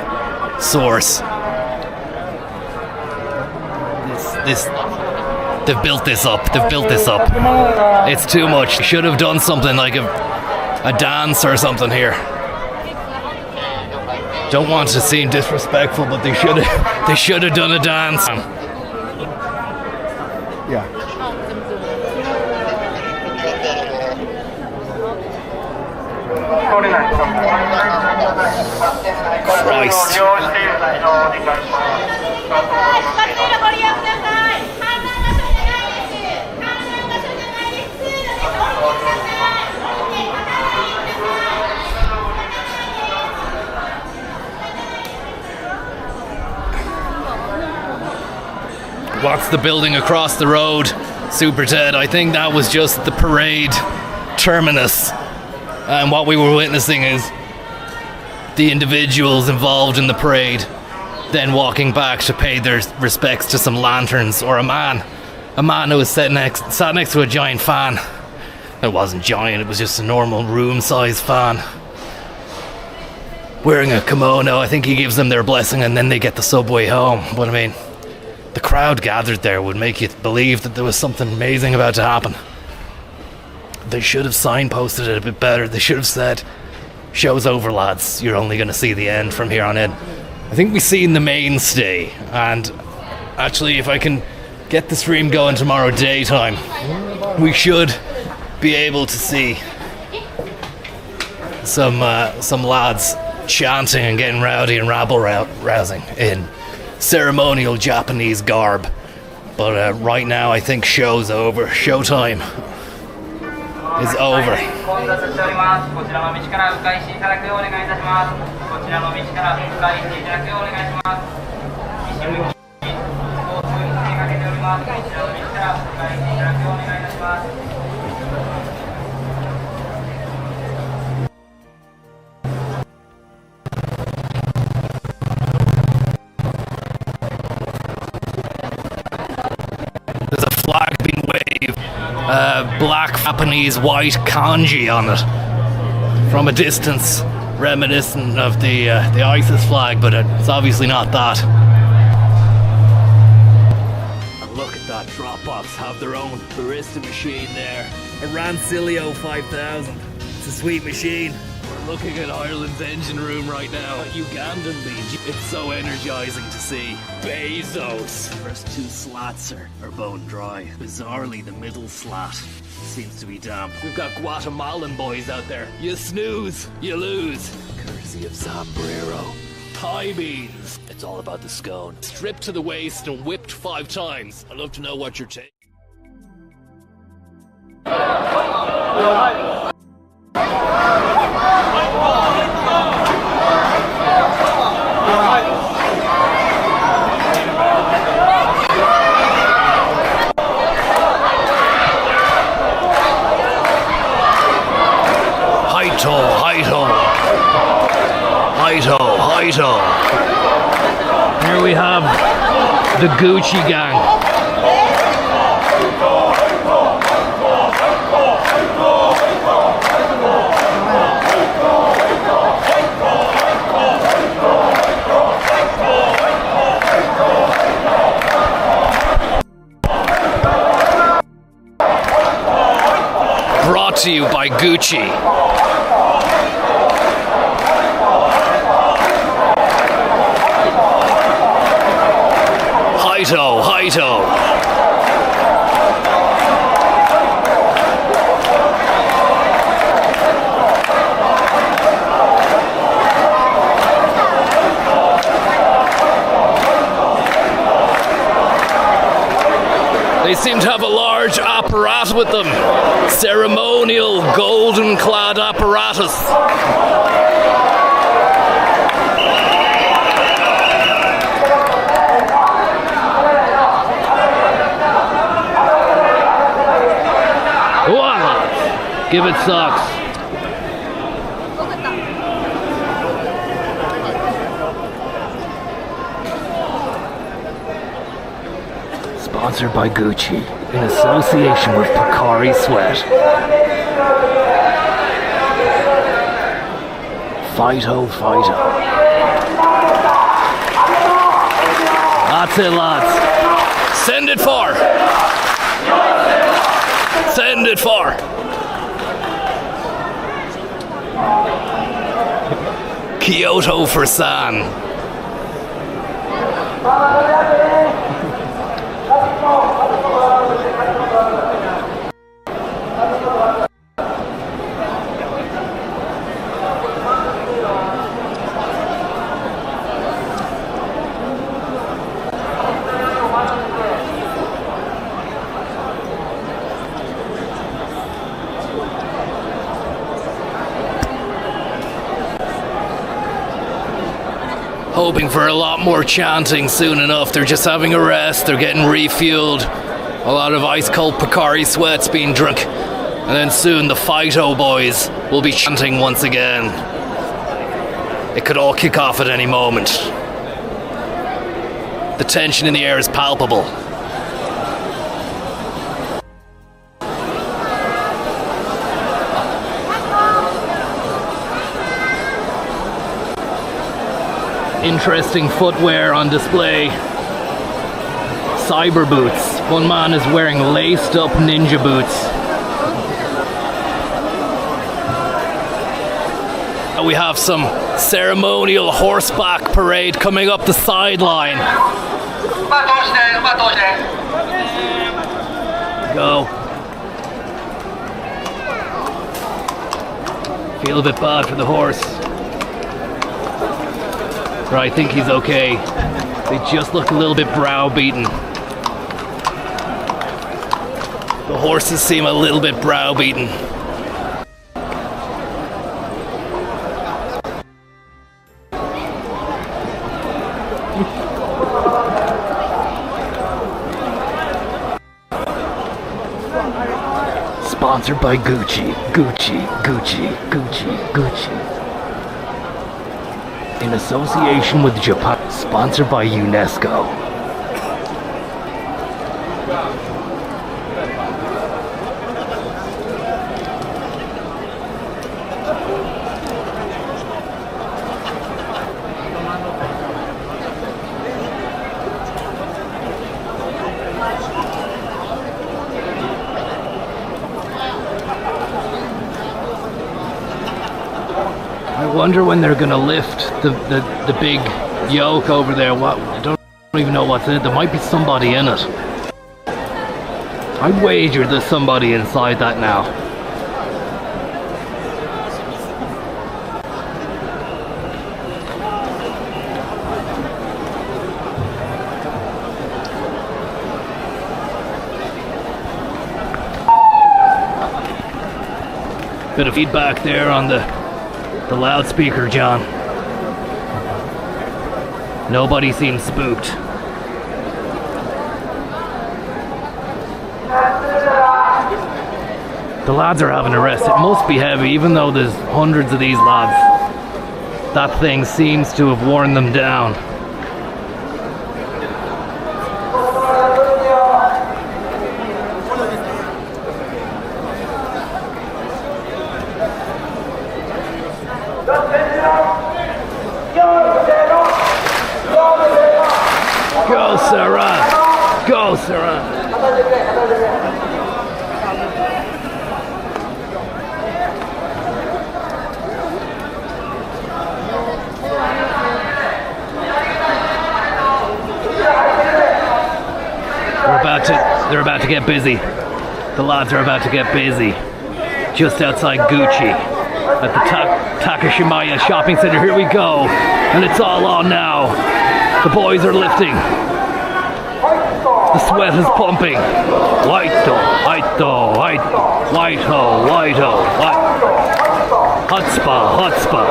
source. They've built this up. It's too much. Should have done something like a dance or something here. Don't want to seem disrespectful, but they should have done a dance. Yeah. Christ. What's the building across the road, Super Ted? I think that was just the parade terminus. And what we were witnessing is the individuals involved in the parade then walking back to pay their respects to some lanterns, or a man who was sat next to a giant fan. It wasn't giant, it was just a normal room-sized fan. Wearing a kimono, I think he gives them their blessing and then they get the subway home. But I mean, the crowd gathered there would make you believe that there was something amazing about to happen. They should have signposted it a bit better. They should have said, "Show's over, lads. You're only going to see the end from here on in." I think we've seen the mainstay, and actually, if I can get the stream going tomorrow daytime, we should be able to see some lads chanting and getting rowdy and rabble-rousing in ceremonial Japanese garb. But right now, I think show's over. Showtime is over. 混雑しております。こちらの道から迂回していただくようお願いいたします。こちらの道から迂回していただくようお願いします。西向き、交通にかけております。こちらの道から迂回していただくようお願いいたします。There's a flag being waved, black Japanese white kanji on it from a distance, reminiscent of the ISIS flag, but it's obviously not that. And look at that Dropbox, have their own barista machine there. A Rancilio 5000. It's a sweet machine. We're looking at Ireland's engine room right now. Ugandan beach. It's so energizing to see. Bezos. First two slats are bone dry. Bizarrely, the middle slat seems to be damp. We've got Guatemalan boys out there. You snooze, you lose. Courtesy of Sombrero. Thai beans. It's all about the scone. Stripped to the waist and whipped 5 times. I'd love to know what your take. Haito. Here we have the Gucci gang. Brought to you by Gucci. Haito. They seem to have a large apparatus with them. Ceremonial golden-clad apparatus. Give it socks. Sponsored by Gucci in association with Pocari Sweat. Fighto. That's it, lads. Send it far. Send it far. Kyoto for San. Hoping for a lot more chanting soon enough. They're just having a rest, they're getting refueled. A lot of ice cold Pocari Sweats being drunk. And then soon the Fighto boys will be chanting once again. It could all kick off at any moment. The tension in the air is palpable. Interesting footwear on display. Cyber boots. One man is wearing laced up ninja boots. We have some ceremonial horseback parade coming up the sideline. Go. Feel a bit bad for the horse. But I think he's okay. They just look a little bit browbeaten. The horses seem a little bit browbeaten. Sponsored by Gucci, Gucci, Gucci, Gucci, Gucci. In association with Japan. Sponsored by UNESCO. I wonder when they're gonna lift the big yoke over there. I don't even know what's in it. There might be somebody in it. I'd wager there's somebody inside that now. Bit of feedback there on the loudspeaker, John. Nobody seems spooked. The lads are having a rest. It must be heavy, even though there's hundreds of these lads. That thing seems to have worn them down. Go, Sarah! Go, Sarah! They're about to get busy. The lads are about to get busy. Just outside Gucci at the Takashimaya shopping center. Here we go. And it's all on now. The boys are lifting. The sweat is pumping. White-o, white-o, white-o, white-o, white-o, hot spa, hot spa.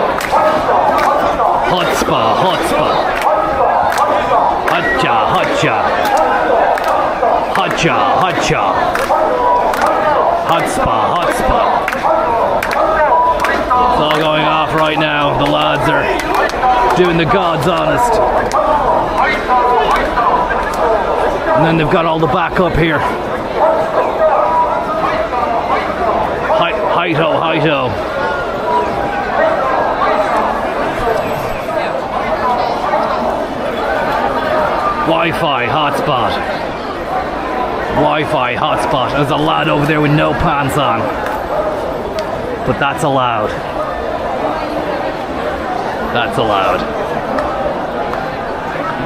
Hot spa, hot spa. Hotcha, hotcha. Hotcha, hotcha. Hot spa, hot spa. It's all going off right now. The lads are doing the God's honest. And then they've got all the backup here. Hi-ho, hi-ho. Wi-Fi hotspot. Wi-Fi hotspot. There's a lad over there with no pants on. But that's allowed. That's allowed.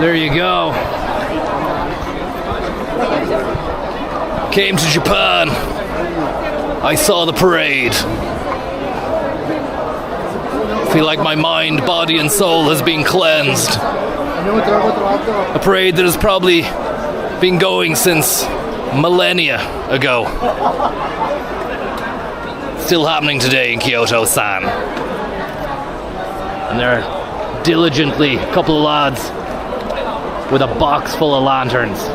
There you go. Came to Japan. I saw the parade. Feel like my mind, body and soul has been cleansed. A parade that has probably been going since millennia ago. Still happening today in Kyoto-san. And they're diligently, a couple of lads with a box full of lanterns.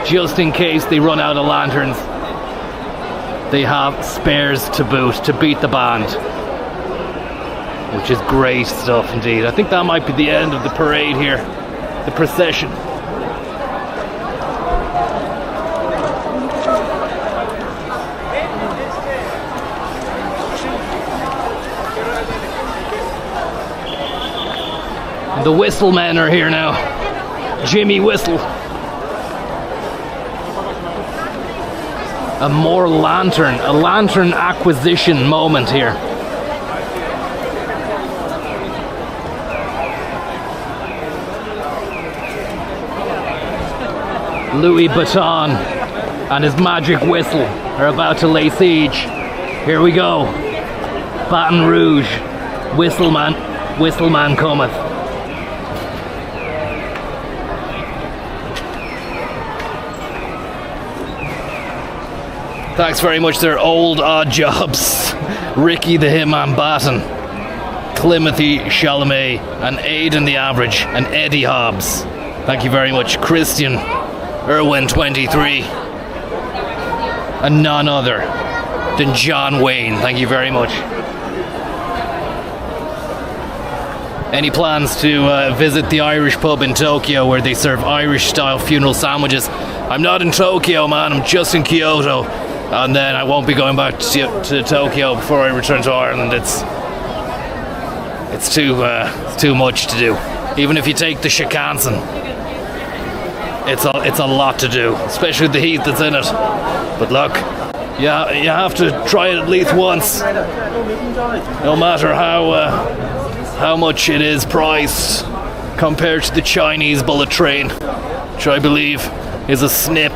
Just in case they run out of lanterns, they have spares to boot to beat the band. Which is great stuff indeed. I think that might be the end of the parade here. the procession. The Whistle men are here now. Jimmy Whistle. A lantern acquisition moment here. Louis Vuitton and his magic whistle are about to lay siege. Here we go. Baton Rouge. Whistleman cometh. Thanks very much. They're old odd jobs. Ricky the Hitman Batten, Climothy Chalamet, and Aidan the Average, and Eddie Hobbs. Thank you very much. Christian Irwin 23, and none other than John Wayne. Thank you very much. Any plans to visit the Irish pub in Tokyo where they serve Irish-style funeral sandwiches? I'm not in Tokyo, man. I'm just in Kyoto. And then I won't be going back to Tokyo before I return to Ireland. It's too much to do. Even if you take the Shinkansen, it's a lot to do, especially the heat that's in it. But look, yeah, you have to try it at least once, no matter how much it is priced compared to the Chinese bullet train, which I believe is a snip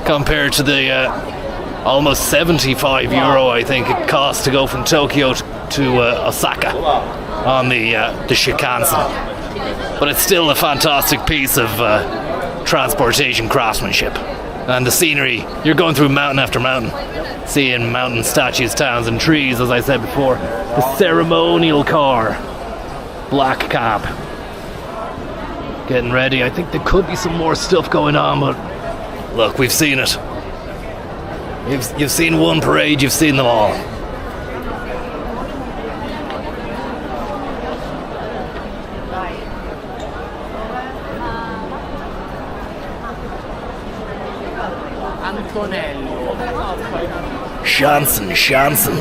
compared to the almost €75 I think it costs to go from Tokyo to Osaka on the Shinkansen. But it's still a fantastic piece of transportation craftsmanship. And the scenery, you're going through mountain after mountain, seeing mountain statues, towns and trees, as I said before. The ceremonial car, black cab, getting ready. I think there could be some more stuff going on, but look, we've seen it. You've seen one parade, you've seen them all. Shanson.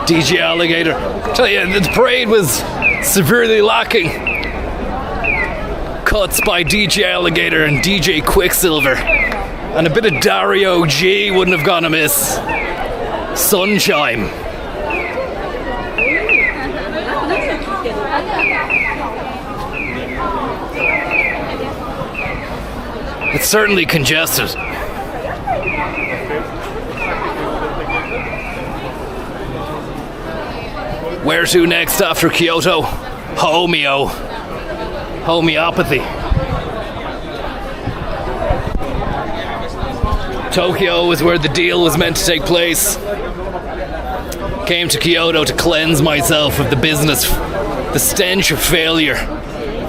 DJ Alligator. Tell you, the parade was severely lacking cuts by DJ Alligator and DJ Quicksilver, and a bit of Dario G wouldn't have gone amiss. Sunshine. It's certainly congested. Where to next after Kyoto? Homeopathy. Tokyo is where the deal was meant to take place. Came to Kyoto to cleanse myself of the stench of failure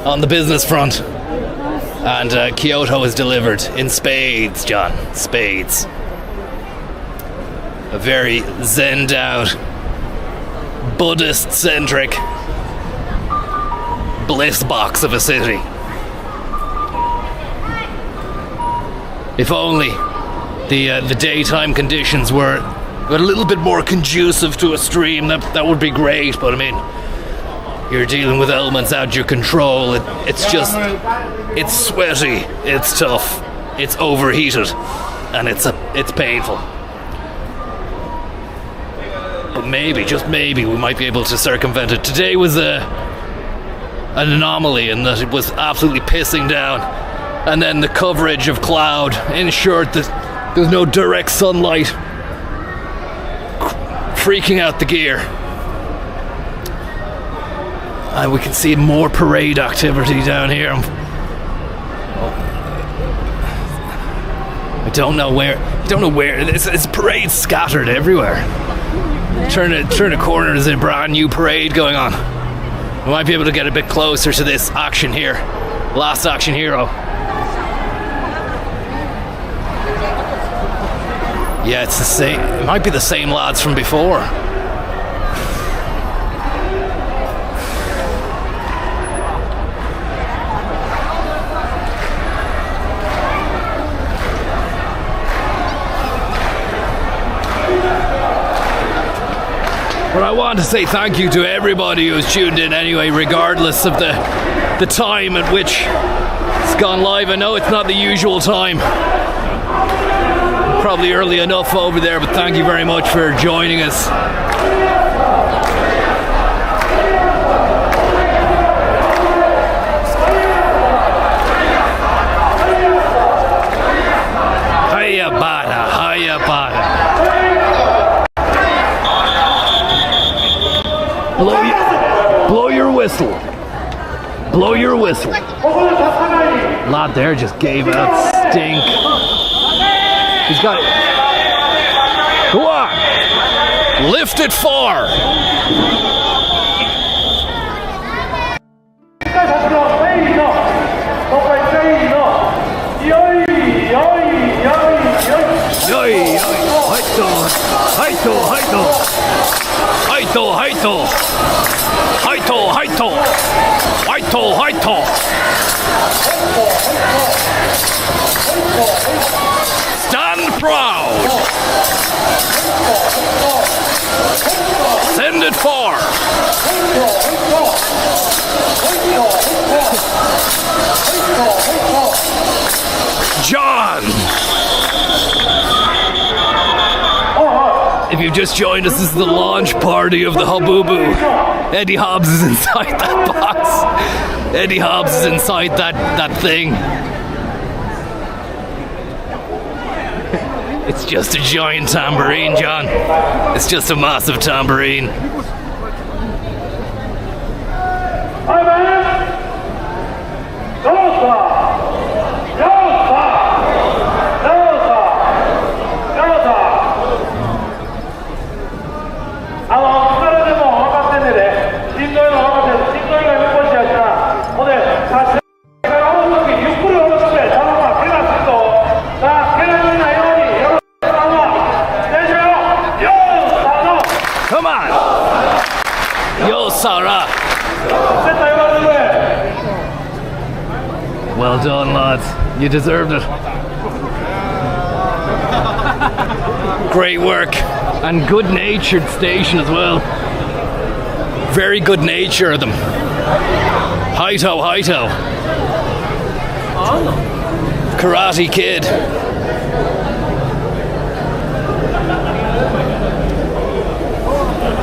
on the business front. And Kyoto is delivered in spades, John. Spades. A very zenned out, Buddhist-centric bliss box of a city. If only the daytime conditions were a little bit more conducive to a stream, that would be great. But I mean, you're dealing with elements out of your control. It's sweaty, it's tough, it's overheated, and it's painful. But maybe, just maybe, we might be able to circumvent it. Today was an anomaly in that it was absolutely pissing down, and then the coverage of cloud ensured that there was no direct sunlight freaking out the gear. And we can see more parade activity down here. I don't know where. It's parades scattered everywhere. Turn a corner, there's a brand new parade going on. We might be able to get a bit closer to this action here. Last Action Hero. Yeah, it's the same. It might be the same lads from before. But I want to say thank you to everybody who's tuned in anyway, regardless of the time at which it's gone live. I know it's not the usual time. Probably early enough over there, but thank you very much for joining us. Hiya bada, hiya bada. Blow your whistle. Blow your whistle. Lad there just gave out stink. He's got it. Go on. Lift it far. Haito, haito. Haito, haito. Haito, haito. Haito, haito. Stand proud. Send it far. John. If you've just joined us, this is the launch party of the Habubu. Eddie Hobbs is inside that box. Eddie Hobbs is inside that thing. It's just a giant tambourine, John. It's just a massive tambourine. Come on! Yo, Sarah! Well done, lads. You deserved it. Great work. And good-natured station as well. Very good nature of them. Haito, Haito. Karate Kid.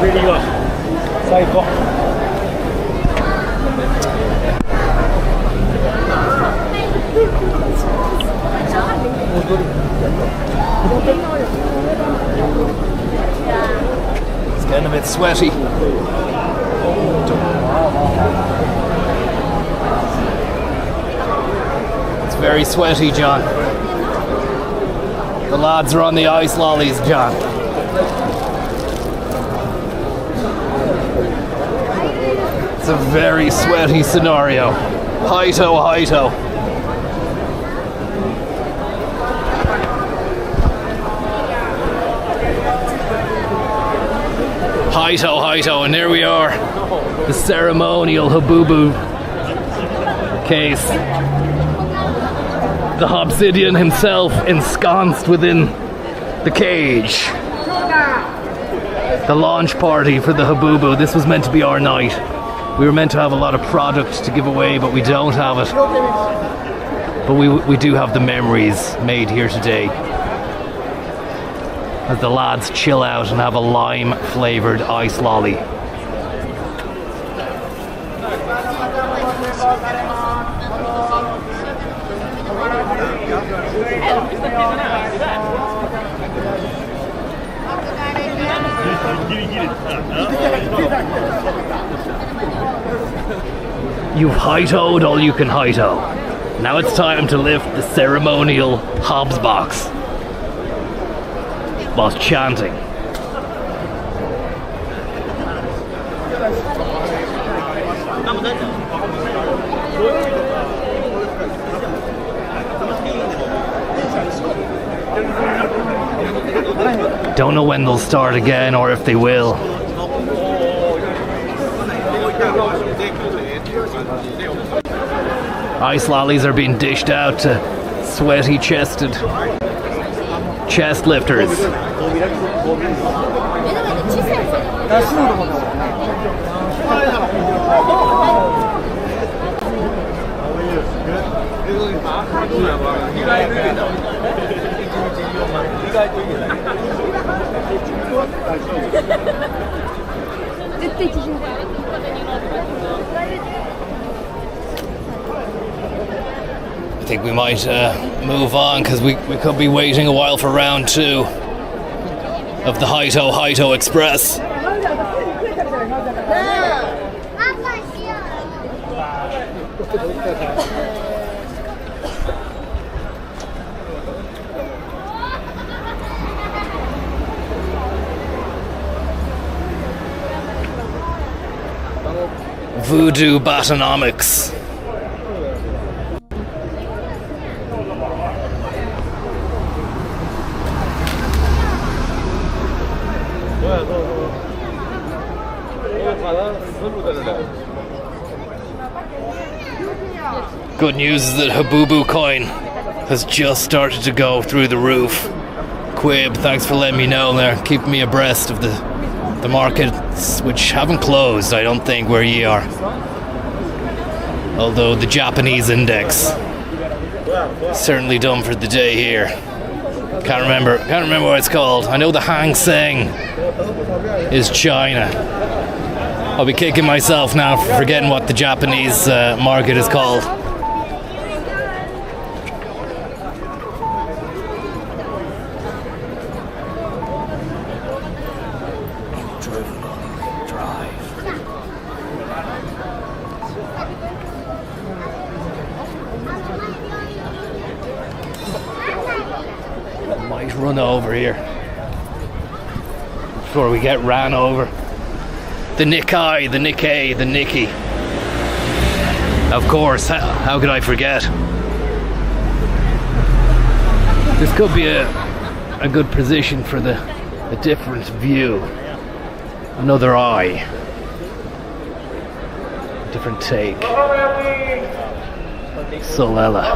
Really good. Psycho. It's getting a bit sweaty. It's very sweaty, John. The lads are on the ice lollies, John. It's a very sweaty scenario. Haito, Haito. Haito, Haito, and there we are. The ceremonial Habubu case. The Obsidian himself ensconced within the cage. The launch party for the Habubu. This was meant to be our night. We were meant to have a lot of product to give away, but we don't have it. But we do have the memories made here today. As the lads chill out and have a lime-flavoured ice lolly. You've Haitoed all you can Haito. Now it's time to lift the ceremonial Hobbs box. Whilst chanting. Don't know when they'll start again or if they will. Ice lollies are being dished out to sweaty chested chest lifters. I think we might move on because we could be waiting a while for round 2 of the Haito Express. Voodoo Batonomics. Good news is that Habubu coin has just started to go through the roof. Quib, thanks for letting me know there, keeping me abreast of the markets, which haven't closed, I don't think, where ye are. Although the Japanese index certainly done for the day here. Can't remember what it's called. I know the Hang Seng is China. I'll be kicking myself now for forgetting what the Japanese market is called. Might run over here before we get ran over. The Nikkei, the Nikkei, the Nikki. Of course, how could I forget? This could be a good position for a different view. Another eye. A different take. Solela.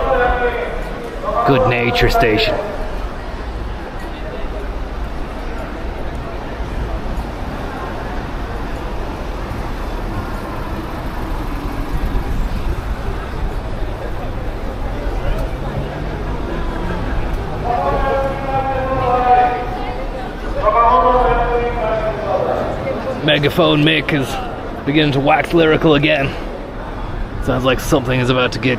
Good nature station. Megaphone Mick is beginning to wax lyrical again. Sounds like something is about to get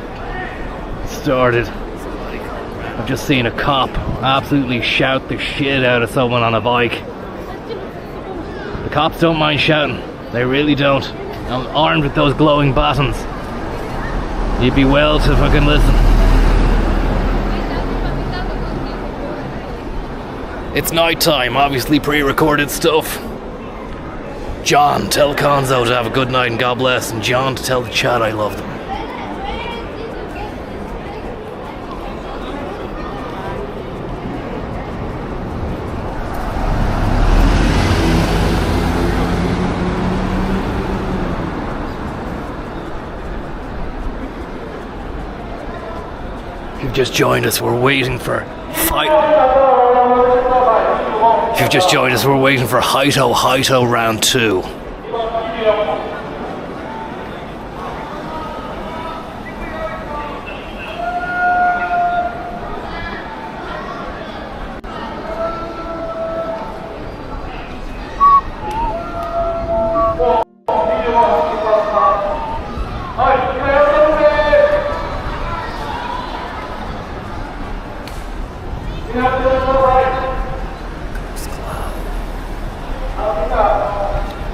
started. I've just seen a cop absolutely shout the shit out of someone on a bike. The cops don't mind shouting. They really don't. I'm armed with those glowing batons. You'd be well to fucking listen. It's night time, obviously pre-recorded stuff. John, tell Conzo to have a good night and God bless, and John to tell the chat I love them. If you've just joined us, we're waiting for If you've just joined us, we're waiting for Haito round 2.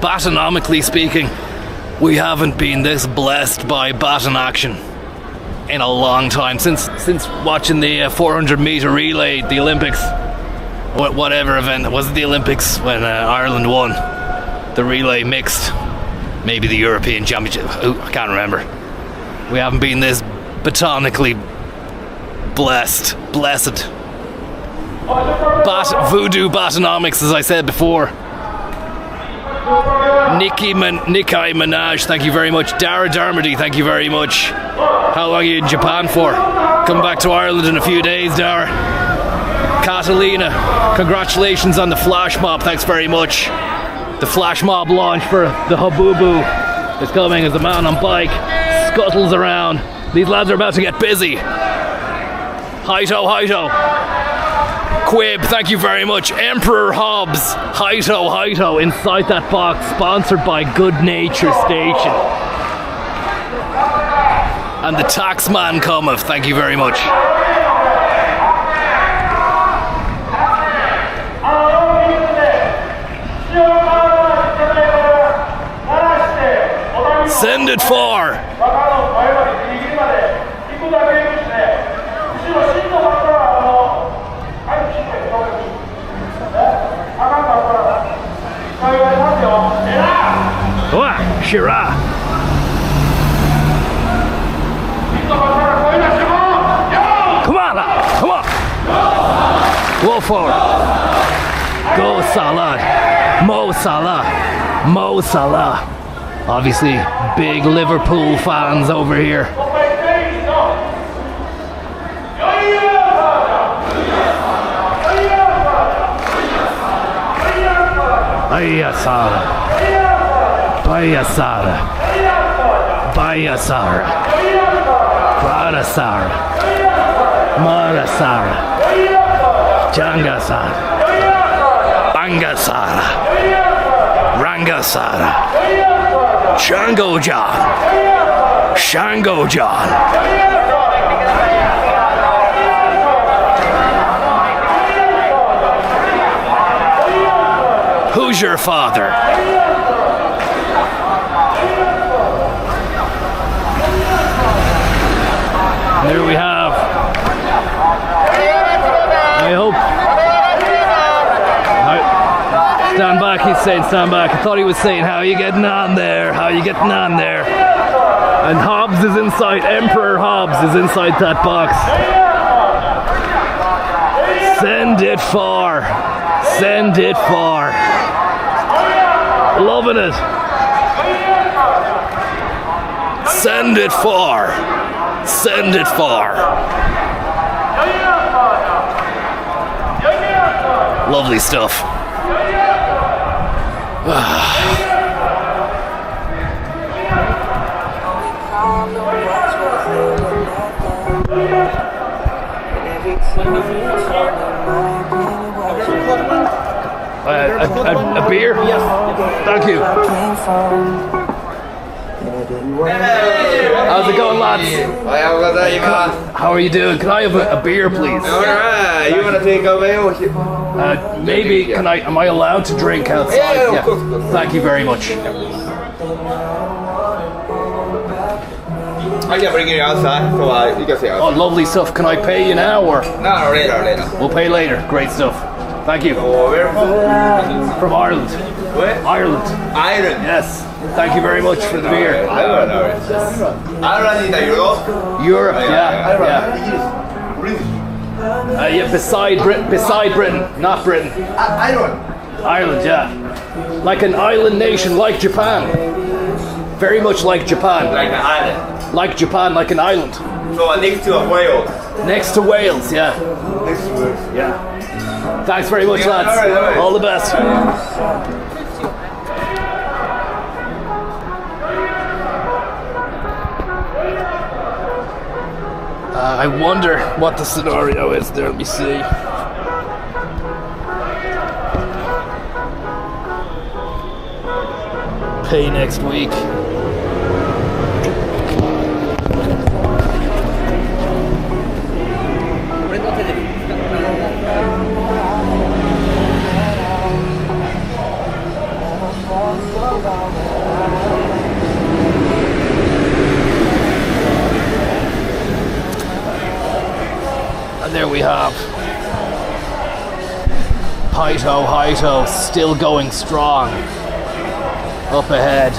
Batonomically speaking, we haven't been this blessed by baton action in a long time. Since watching the 400-meter relay, the Olympics, whatever event, was it the Olympics when Ireland won the relay mixed, maybe the European Championship, I can't remember. We haven't been this batonically blessed. Voodoo Batonomics, as I said before. Nikkei Minaj, thank you very much. Dara Darmody, thank you very much. How long are you in Japan for? Come back to Ireland in a few days, Dara. Catalina, congratulations on the flash mob, thanks very much. The flash mob launch for the Habubu is coming as the man on bike scuttles around. These lads are about to get busy. Hi-to, hi-to. Quib, thank you very much. Emperor Hobbs, hi-to, hi-to, inside that box, sponsored by Good Nature Station. And the taxman cometh, thank you very much. Send it far. Shira. Come on now, come on. Go forward. Go Salah. Mo Salah. Mo Salah. Obviously, big Liverpool fans over here. Baya Sara. Baya Sara. Baya Sara. Prada Sara. Mara Sara. Janga Sara. Banga Sara. Ranga Sara. Shango John. Shango John. Who's your father? There we have. I hope. Stand back, he's saying stand back. I thought he was saying, how are you getting on there? How are you getting on there? And Hobbs is inside, Emperor Hobbs is inside that box. Send it far. Send it far. Loving it. Send it far. Send it far. Lovely stuff. A beer? Yes. Thank you. How's it going, lads? How are you doing? Can I have a beer, please? Alright, you want to take away? Maybe, can I? Am I allowed to drink outside? Yeah, of course. Thank you very much. I can bring you outside, so you can see Oh, outside. lovely stuff. Can I pay you now, or? No, later. We'll pay later. Great stuff. Thank you. Oh, where from? From Ireland. Where? Ireland. Ireland. Yes. Thank you very much for the beer. Ireland is the Europe? Europe, yeah. Yeah, beside Britain, not Britain. Ireland. Ireland, yeah. Like an island nation, like Japan. Very much like Japan. Like an island. Like Japan, like an island. So next to Wales. Next to Wales, yeah. Next to Wales. Yeah. Thanks very much, lads. all right. All the best. I wonder what the scenario is there. Let me see. Pay next week. And there we have Hi-to, still going strong. Up ahead.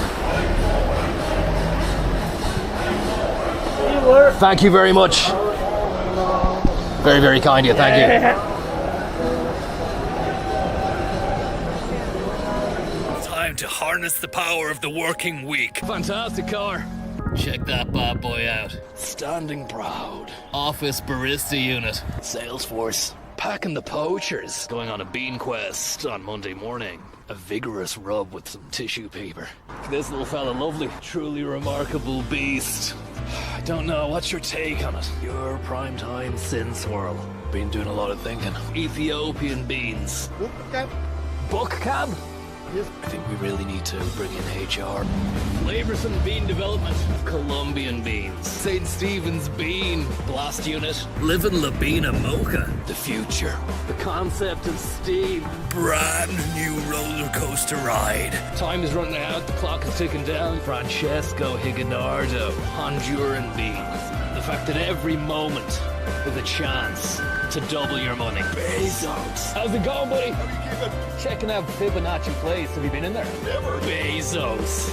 Thank you very much. Very, very kind of you, thank you. Time to harness the power of the working week. Fantastic car. Check that bad boy out. Standing proud. Office barista unit. Salesforce. Packing the poachers. Going on a bean quest on Monday morning. A vigorous rub with some tissue paper. This little fella, lovely, truly remarkable beast. I don't know, what's your take on it? Your primetime sin swirl. Been doing a lot of thinking. Ethiopian beans. Book cab? Yes. I think we really need to bring in HR. Flavoursome bean development. Colombian beans. St. Stephen's bean. Blast unit. Living Labina mocha. The future. The concept of steam. Brand new roller coaster ride. Time is running out. The clock is ticking down. Francesco Higinardo. Honduran beans. The fact that every moment is a chance to double your money. Bezos. How's it going, buddy? How are you keeping? Checking out Fibonacci Place. Have you been in there? Never. Bezos.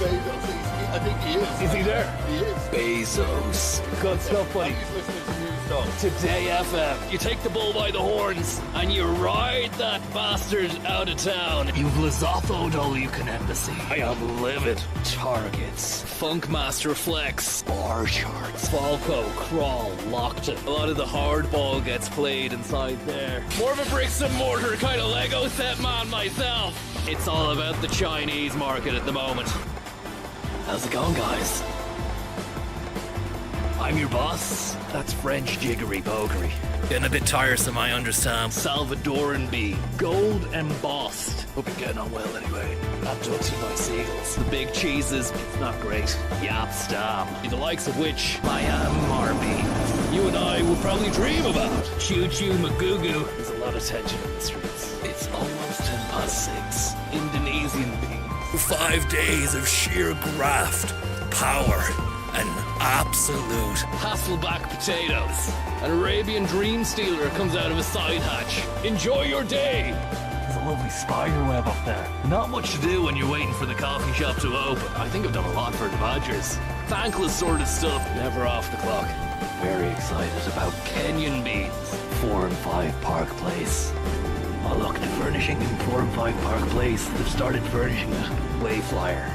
I think he is. Is he there? He is. Bezos. Good stuff, buddy. He's listening to news stuff. Today FM. You take the bull by the horns and you ride that bastard out of town. You've Lesotho'd all you can embassy. I am livid. Targets. Funkmaster Flex. Bar charts. Falco, Crawl, Locked It. A lot of the hardball gets played inside there. More of a bricks and mortar kind of Lego set man myself. It's all about the Chinese market at the moment. How's it going, guys? I'm your boss. That's French jiggery pokery. Getting a bit tiresome, I understand. Salvadoran bee. Gold embossed. Hope you're getting on well anyway. That ducks are nice seagulls. The big cheeses, it's not great. Yap stam. The likes of which I am Marby. You and I would probably dream about. Choo choo magoo. There's a lot of tension in the streets. It's almost 6:10. Indonesian bee. 5 days of sheer graft, power, and absolute Hasselback potatoes. An Arabian dream stealer comes out of a side hatch. Enjoy your day. There's a lovely spider web up there. Not much to do when you're waiting for the coffee shop to open. I think I've done a lot for the Badgers. Thankless sort of stuff. Never off the clock. Very excited about Kenyan beans. 4 and 5 Park Place. Oh look, the furnishing in 4 and 5 Park Place. They've started furnishing it. Wayflyer,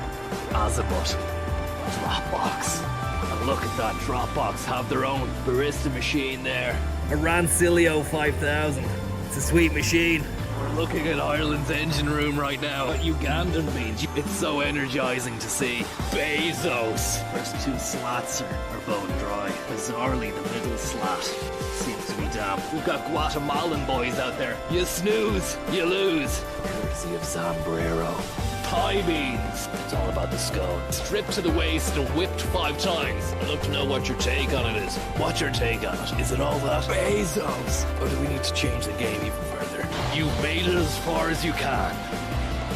Azabut, Dropbox. And look at that, Dropbox have their own barista machine there. A Rancilio 5000. It's a sweet machine. We're looking at Ireland's engine room right now. Ugandan beans. It's so energizing to see. Bezos. First 2 slats are bone dry. Bizarrely, the middle slat seems to be damp. We've got Guatemalan boys out there. You snooze, you lose. Courtesy of Zambrero. Pie beans. It's all about the scone. Stripped to the waist and whipped 5 times. I'd love to know what your take on it is. What's your take on it? Is it all that? Bezos. Or do we need to change the game even further? You've made it as far as you can.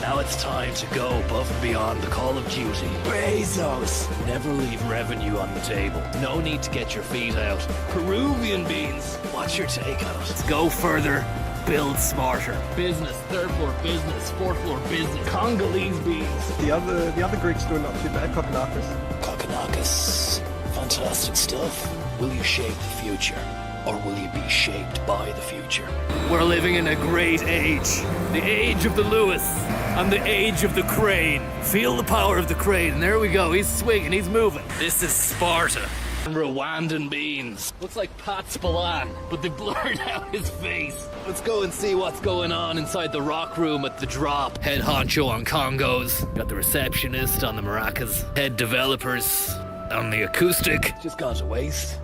Now it's time to go above and beyond the call of duty. Bezos! Never leave revenue on the table. No need to get your feet out. Peruvian beans. What's your take on it? Let's go further. Build smarter. Business, 3rd floor business, 4th floor business. Congolese beans. The other Greeks doing not too bad. Kokonakis. Kokonakis. Fantastic stuff. Will you shape the future? Or will you be shaped by the future? We're living in a great age. The age of the Lewis and the age of the crane. Feel the power of the crane. And there we go. He's swinging. He's moving. This is Sparta. Rwandan beans. Looks like Pat Spillane, but they blurred out his face. Let's go and see what's going on inside the rock room at the Drop. Head honcho on congos. Got the receptionist on the maracas. Head developers on the acoustic. Just gone to waste.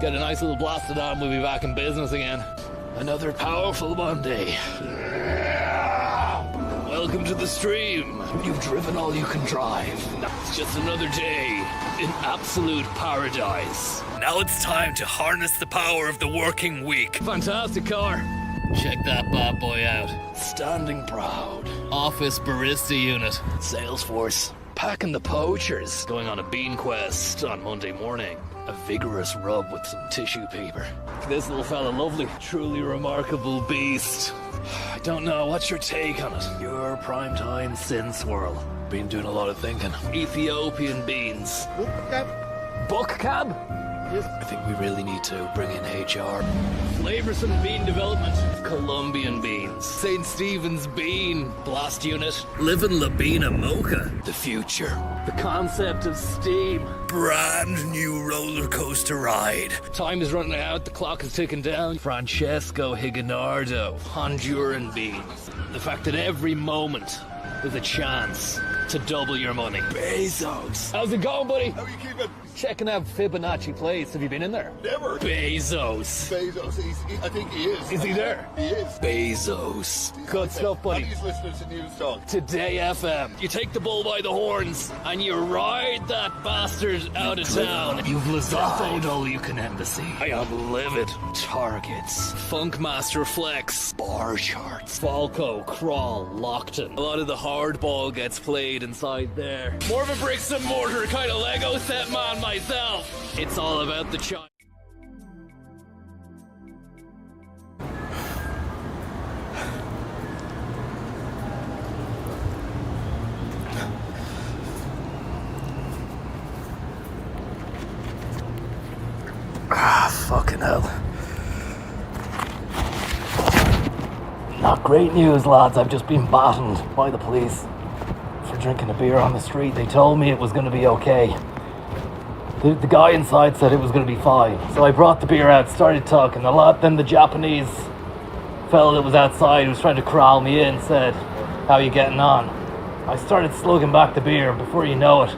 Get a nice little blasted on, we'll be back in business again. Another powerful Monday. Welcome to the stream. You've driven all you can drive. It's just another day in absolute paradise. Now it's time to harness the power of the working week. Fantastic car. Check that bad boy out. Standing proud. Office barista unit. Salesforce. Packing the poachers. Going on a bean quest on Monday morning. A vigorous rub with some tissue paper. This little fella, lovely, truly remarkable beast. I don't know, what's your take on it? Your primetime sin swirl. Been doing a lot of thinking. Ethiopian beans. Book cab? I think we really need to bring in HR. Flavoursome bean development. Colombian beans. St. Stephen's bean. Blast unit. Living Labina Mocha. The future. The concept of steam. Brand new roller coaster ride. Time is running out. The clock is ticking down. Francesco Higinardo. Honduran beans. The fact that every moment there's a chance to double your money. Bezos. How's it going, buddy? How are you keeping? Checking out Fibonacci Place. Have you been in there? Never. Bezos. Bezos. I think he is. Is he there? He is. Bezos. Good stuff, buddy. And he's listening to News Talk. Today FM. You take the bull by the horns and you ride that bastard out of town. You've lied. All you can embassy. I am livid. Targets. Funkmaster Flex. Bar charts. Falco, Crawl, Lockton. A lot of the hardball gets played inside there. More of a bricks and mortar kind of Lego set man myself. It's all about the child. Fucking hell. Not great news, lads. I've just been battened by the police for drinking a beer on the street. They told me it was going to be okay. The guy inside said it was going to be fine. So I brought the beer out, started talking a lot. Then the Japanese fella that was outside who was trying to corral me in said, "How you getting on?" I started slugging back the beer. Before you know it,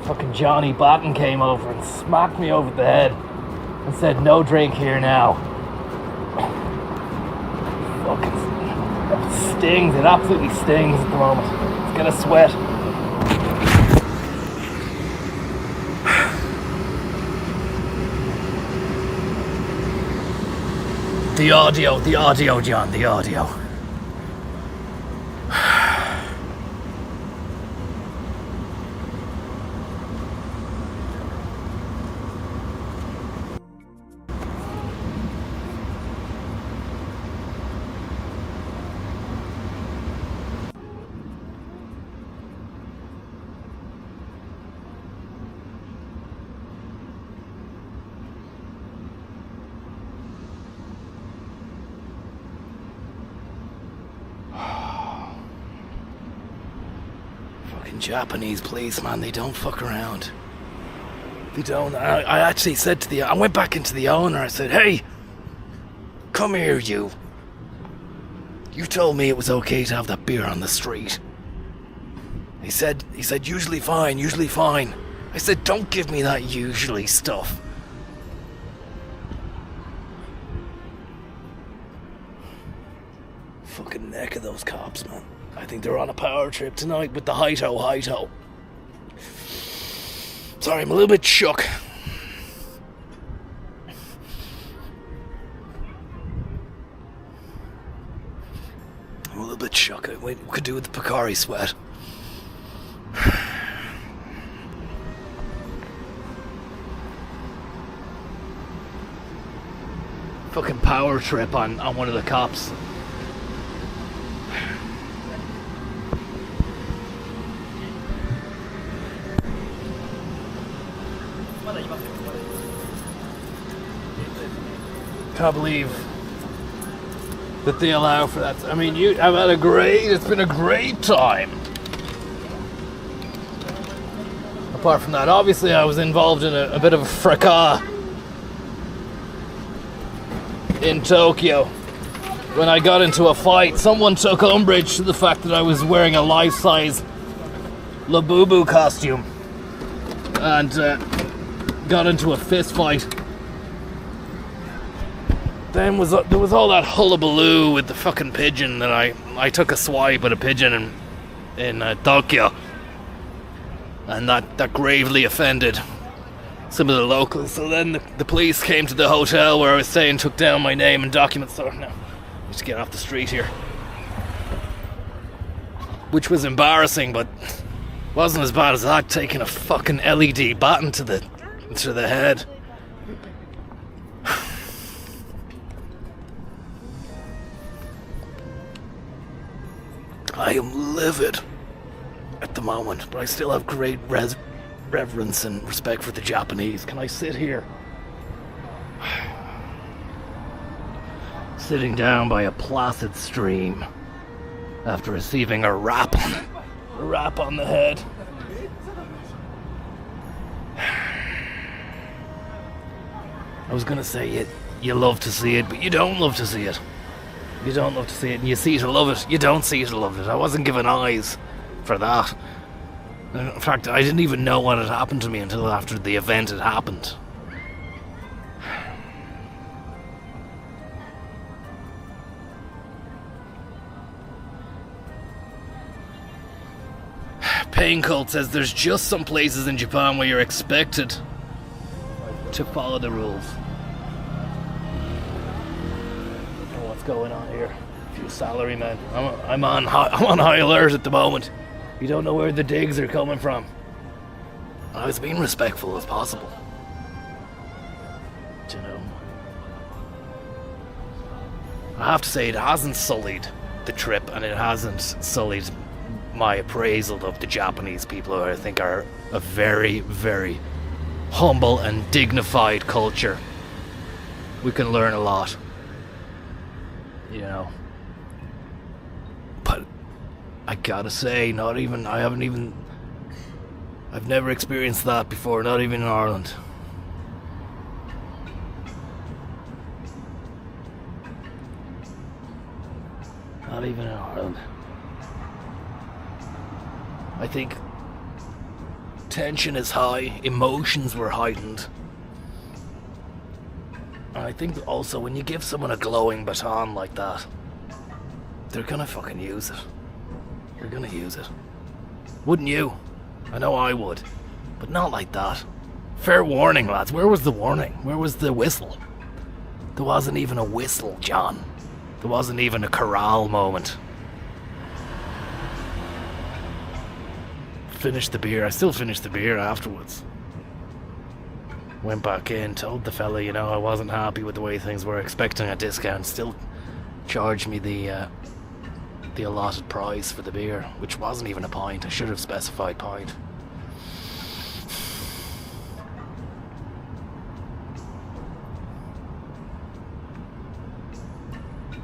fucking Johnny Batten came over and smacked me over the head and said, "No drink here now." Fucking stings. It absolutely stings at the moment. It's gonna sweat. The audio, John, the audio. Japanese police, man, they don't fuck around. They don't. I actually said to I went back into the owner, I said, "Hey, come here, you. You told me it was okay to have that beer on the street." He said, usually fine. I said, "Don't give me that usually stuff." Fucking neck of those cops, man. I think they're on a power trip tonight with the Hi-To. Sorry, I'm a little bit shook. I'm a little bit shook. We could do with the Pocari sweat. Fucking power trip on one of the cops. Can't believe that they allow for that. I mean, it's been a great time. Apart from that, obviously I was involved in a bit of a fracas in Tokyo. When I got into a fight, someone took umbrage to the fact that I was wearing a life-size Labubu costume and got into a fist fight. Then there was all that hullabaloo with the fucking pigeon that I took a swipe at a pigeon in Tokyo, and that gravely offended some of the locals. So then the police came to the hotel where I was staying, took down my name and documents. So now I need to get off the street here, which was embarrassing, but wasn't as bad as that, taking a fucking LED baton to the head. I am livid at the moment, but I still have great reverence and respect for the Japanese. Can I sit here sitting down by a placid stream after receiving a rap on the head. I was gonna say you love to see it, but you don't love to see it. You don't love to see it, and you see to love it. You don't see to love it. I wasn't given eyes for that. In fact, I didn't even know what had happened to me until after the event had happened. Pain Cult says there's just some places in Japan where you're expected to follow the rules. I don't know what's going on here. A few salarymen. I'm on high alert at the moment. You don't know where the digs are coming from. I was being respectful as possible. Do you know? I have to say it hasn't sullied the trip, and it hasn't sullied my appraisal of the Japanese people, who I think are a very, very humble and dignified culture. We can learn a lot, you know. But I gotta say, I've never experienced that before, not even in Ireland. Not even in Ireland. I think tension is high, emotions were heightened. And I think also when you give someone a glowing baton like that, they're gonna fucking use it. They're gonna use it. Wouldn't you? I know I would. But not like that. Fair warning, lads. Where was the warning? Where was the whistle? There wasn't even a whistle, John. There wasn't even a corral moment. Finished the beer. I still finished the beer afterwards. Went back in, told the fella, you know, I wasn't happy with the way things were, expecting a discount. Still charged me the allotted price for the beer, which wasn't even a pint. I should have specified pint.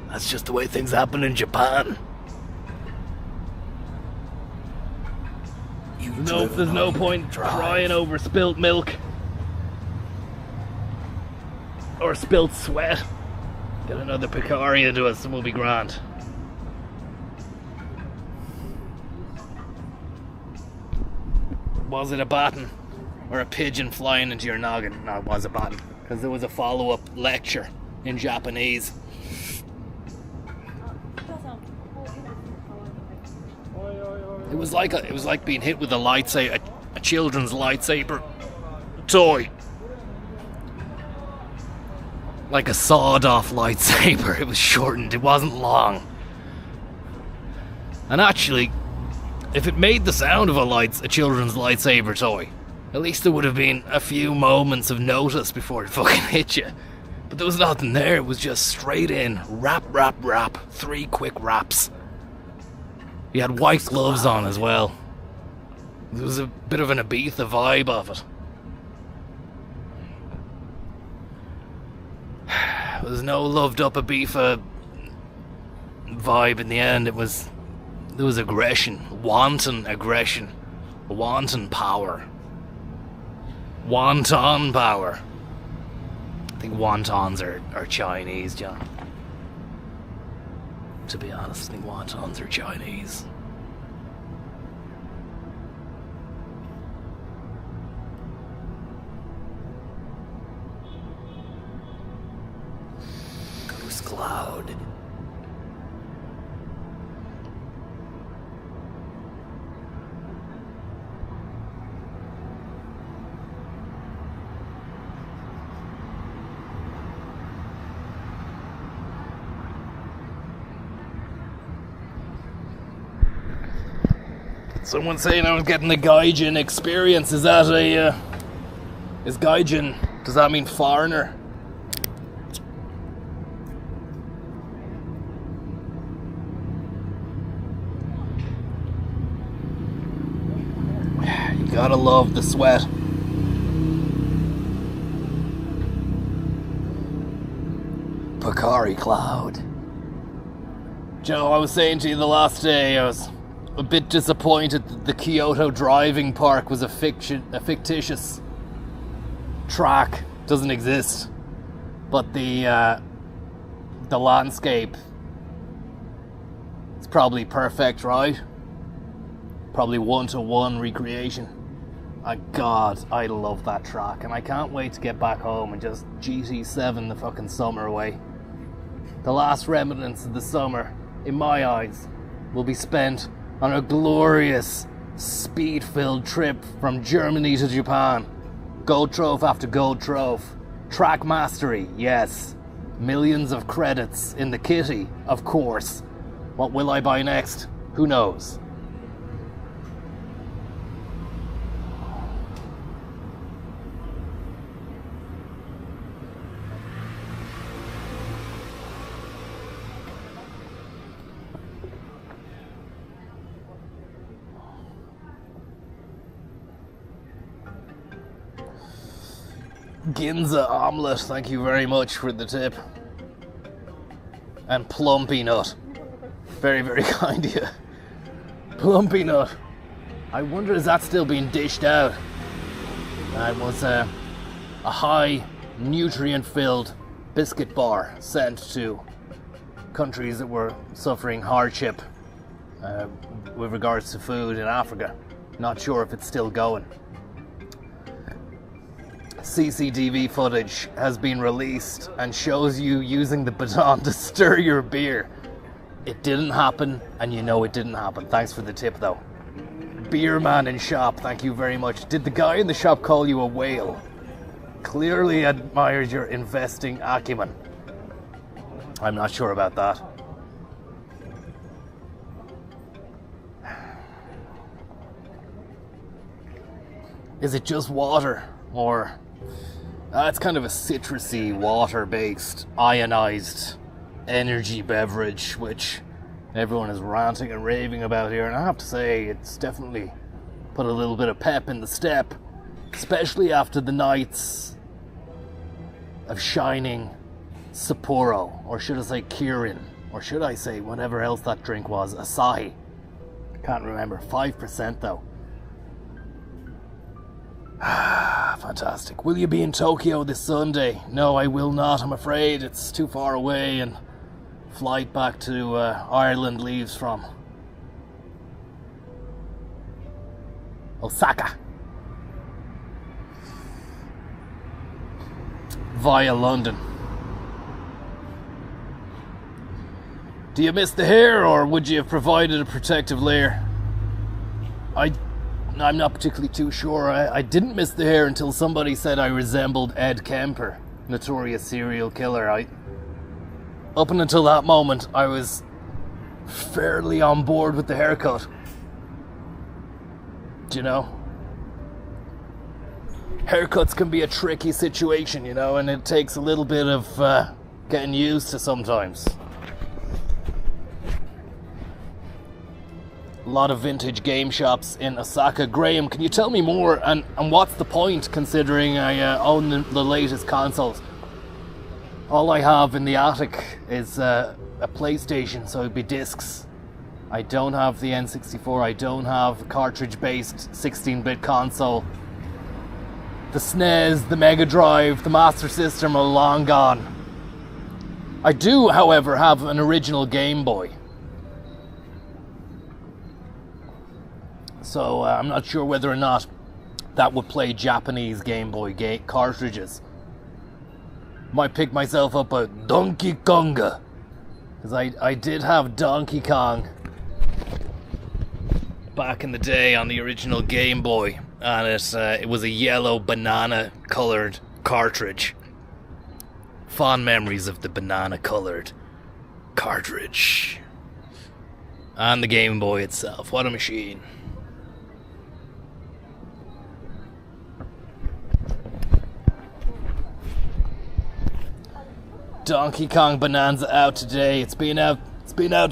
That's just the way things happen in Japan. There's no point crying over spilt milk or spilt sweat. Get another Picari into us and we'll be grand. Was it a baton or a pigeon flying into your noggin? No, it was a baton, because there was a follow-up lecture in Japanese. It was like being hit with a lightsaber, a children's lightsaber toy. Like a sawed-off lightsaber. It was shortened. It wasn't long. And actually, if it made the sound of a children's lightsaber toy, at least there would have been a few moments of notice before it fucking hit you. But there was nothing there. It was just straight in, rap, rap, rap. 3 quick raps. He had white gloves on as well. There was a bit of an Ibiza vibe of it. There was no loved up Ibiza vibe in the end. There was aggression, wanton power. Wonton power. I think wontons are Chinese, John. To be honest, I think wontons are Chinese. Goose Cloud. Someone saying I was getting the Gaijin experience. Is that is Gaijin, does that mean foreigner? You gotta love the sweat. Picari Cloud. Joe, I was saying to you the last day, I was a bit disappointed that the Kyoto driving park was a fictitious track. Doesn't exist. But the landscape is probably perfect, right? Probably 1-to-1 recreation. God, I love that track, and I can't wait to get back home and just GT7 the fucking summer away. The last remnants of the summer, in my eyes, will be spent on a glorious, speed-filled trip from Germany to Japan. Gold trove after gold trove. Track mastery, yes. Millions of credits in the kitty, of course. What will I buy next? Who knows? Ginza omelette, thank you very much for the tip. And Plumpy Nut. Very, very kind of you. Plumpy Nut. I wonder, is that still being dished out? It was a high nutrient-filled biscuit bar sent to countries that were suffering hardship with regards to food in Africa. Not sure if it's still going. CCTV footage has been released and shows you using the baton to stir your beer. It didn't happen, and you know it didn't happen. Thanks for the tip, though. Beer man in shop, thank you very much. Did the guy in the shop call you a whale? Clearly admires your investing acumen. I'm not sure about that. Is it just water, or... it's kind of a citrusy, water-based, ionized energy beverage, which everyone is ranting and raving about here. And I have to say, it's definitely put a little bit of pep in the step, especially after the nights of shining Sapporo, or should I say Kirin, or should I say whatever else that drink was, Asahi. Can't remember. 5% though. Fantastic. Will you be in Tokyo this Sunday? No, I will not, I'm afraid. It's too far away, and flight back to Ireland leaves from Osaka via London. Do you miss the hair, or would you have provided a protective layer? I'm not particularly too sure. I didn't miss the hair until somebody said I resembled Ed Kemper, notorious serial killer. Up until that moment, I was fairly on board with the haircut. Do you know? Haircuts can be a tricky situation, you know, and it takes a little bit of getting used to sometimes. A lot of vintage game shops in Osaka. Graham, can you tell me more, and what's the point, considering I own the latest consoles? All I have in the attic is a PlayStation, so it'd be discs. I don't have the N64, I don't have a cartridge-based 16-bit console. The SNES, the Mega Drive, the Master System are long gone. I do, however, have an original Game Boy. So I'm not sure whether or not that would play Japanese Game Boy cartridges. Might pick myself up a Donkey Konga, because I did have Donkey Kong back in the day on the original Game Boy, and it was a yellow banana coloured cartridge. Fond memories of the banana coloured cartridge. And the Game Boy itself, what a machine. Donkey Kong Bonanza out today. It's been out